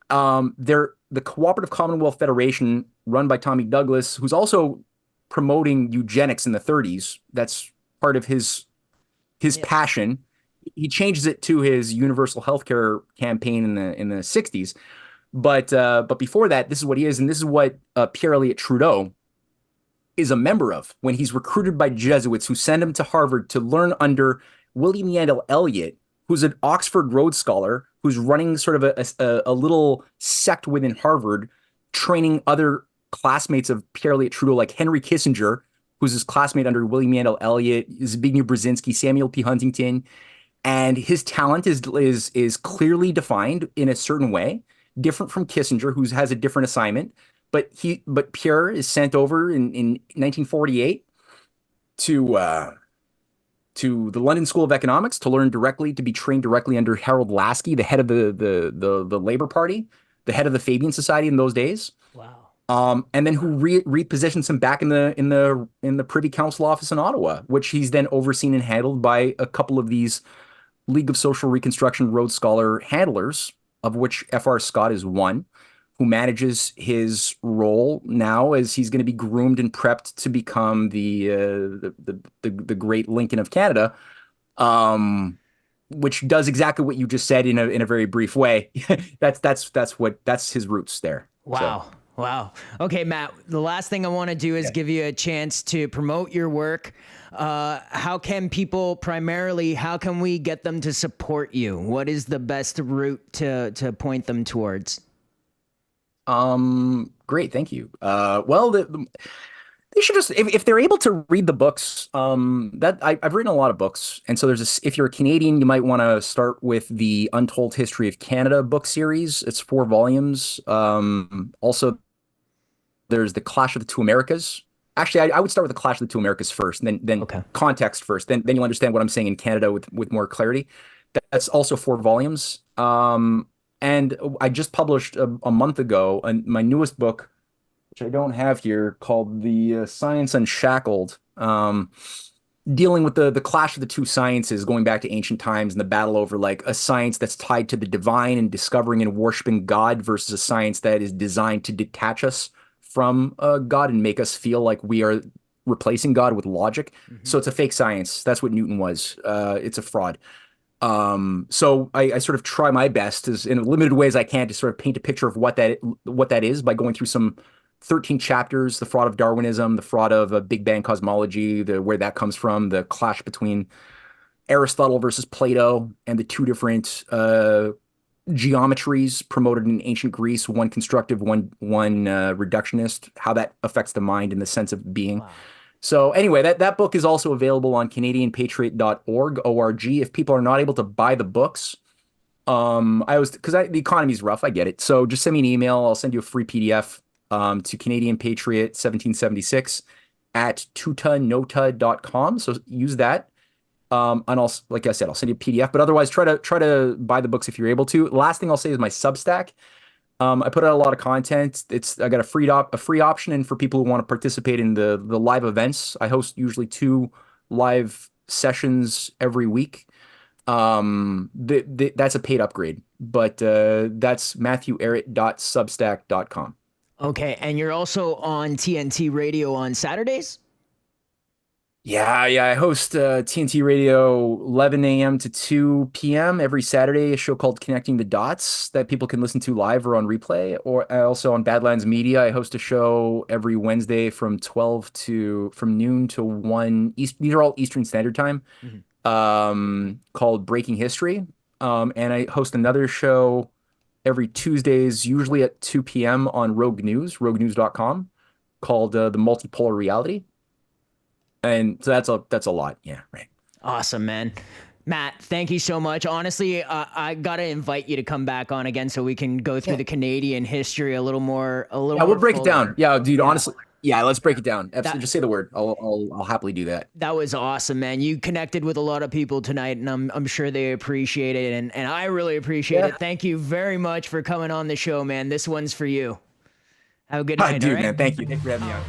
They're the Cooperative Commonwealth Federation, run by Tommy Douglas, who's also promoting eugenics in the 30s. That's part of his passion. He changes it to his universal healthcare campaign in the 60s. But before that, this is what he is, and this is what Pierre Elliot Trudeau is a member of when he's recruited by Jesuits who send him to Harvard to learn under William Yandell Elliot, who's an Oxford Rhodes Scholar, who's running sort of a little sect within Harvard, training other classmates of Pierre Elliot Trudeau, like Henry Kissinger, who's his classmate under William Yandell Elliot, Zbigniew Brzezinski, Samuel P. Huntington. And his talent is clearly defined in a certain way, different from Kissinger, who has a different assignment. But Pierre is sent over in 1948 to the London School of Economics to learn directly, to be trained directly under Harold Lasky, the head of the Labour Party, the head of the Fabian Society in those days. Wow. And then who repositions him back in the Privy Council office in Ottawa, which he's then overseen and handled by a couple of these League of Social Reconstruction Rhodes Scholar handlers, of which F.R. Scott is one, who manages his role now as he's going to be groomed and prepped to become the great Lincoln of Canada, which does exactly what you just said in a very brief way. that's his roots there. Wow. So. Wow. Okay, Matt, the last thing I want to do is give you a chance to promote your work. How can people how can we get them to support you? What is the best route to point them towards? Great. Thank you. Well, They should just, if they're able to read the books, I've written a lot of books. And so there's this, if you're a Canadian, you might want to start with the Untold History of Canada book series. It's 4 volumes. Also, there's the Clash of the Two Americas. Actually, I would start with the Clash of the Two Americas first, and then Okay. context first. Then you'll understand what I'm saying in Canada with more clarity. That's also 4 volumes. And I just published a month ago my newest book, which I don't have here, called the Science Unshackled, dealing with the clash of the two sciences going back to ancient times and the battle over like a science that's tied to the divine and discovering and worshiping God versus a science that is designed to detach us from God and make us feel like we are replacing God with logic. So it's a fake science. That's what Newton was. It's a fraud. So I sort of try my best as in limited ways I can to sort of paint a picture of what that is by going through some 13 chapters: the fraud of Darwinism, the fraud of Big Bang cosmology, where that comes from, the clash between Aristotle versus Plato, and the 2 different geometries promoted in ancient Greece, one constructive, one reductionist, how that affects the mind in the sense of being. Wow. So anyway, that book is also available on CanadianPatriot.org, O-R-G. If people are not able to buy the books, the economy's rough, I get it. So just send me an email. I'll send you a free PDF to Canadian Patriot 1776 at tutanota.com. So use that. And I'll, like I said, I'll send you a PDF, but otherwise try to buy the books if you're able to. Last thing I'll say is my Substack. I put out a lot of content. I got a free option, and for people who want to participate in the live events, I host usually 2 live sessions every week. That's a paid upgrade, but that's matthewehret.substack.com. Okay, and you're also on TNT Radio on Saturdays? Yeah, I host TNT Radio 11 a.m. to 2 p.m. every Saturday, a show called Connecting the Dots that people can listen to live or on replay. Or also on Badlands Media, I host a show every Wednesday from noon to 1 East. These are all Eastern Standard Time, called Breaking History. And I host another show every Tuesdays, usually at 2 p.m. on Rogue News, roguenews.com, called The Multipolar Reality. And so that's a lot. Yeah, right. Awesome, man. Matt, thank you so much. Honestly, I gotta invite you to come back on again so we can go through the Canadian history a little more. We'll break it down. Yeah, dude. Honestly, let's break it down. Just say the word. I'll happily do that. That was awesome, man. You connected with a lot of people tonight, and I'm sure they appreciate it, and I really appreciate it. Thank you very much for coming on the show, man. This one's for you. Have a good night, dude, all right? man. Thank you. Thanks for having me on.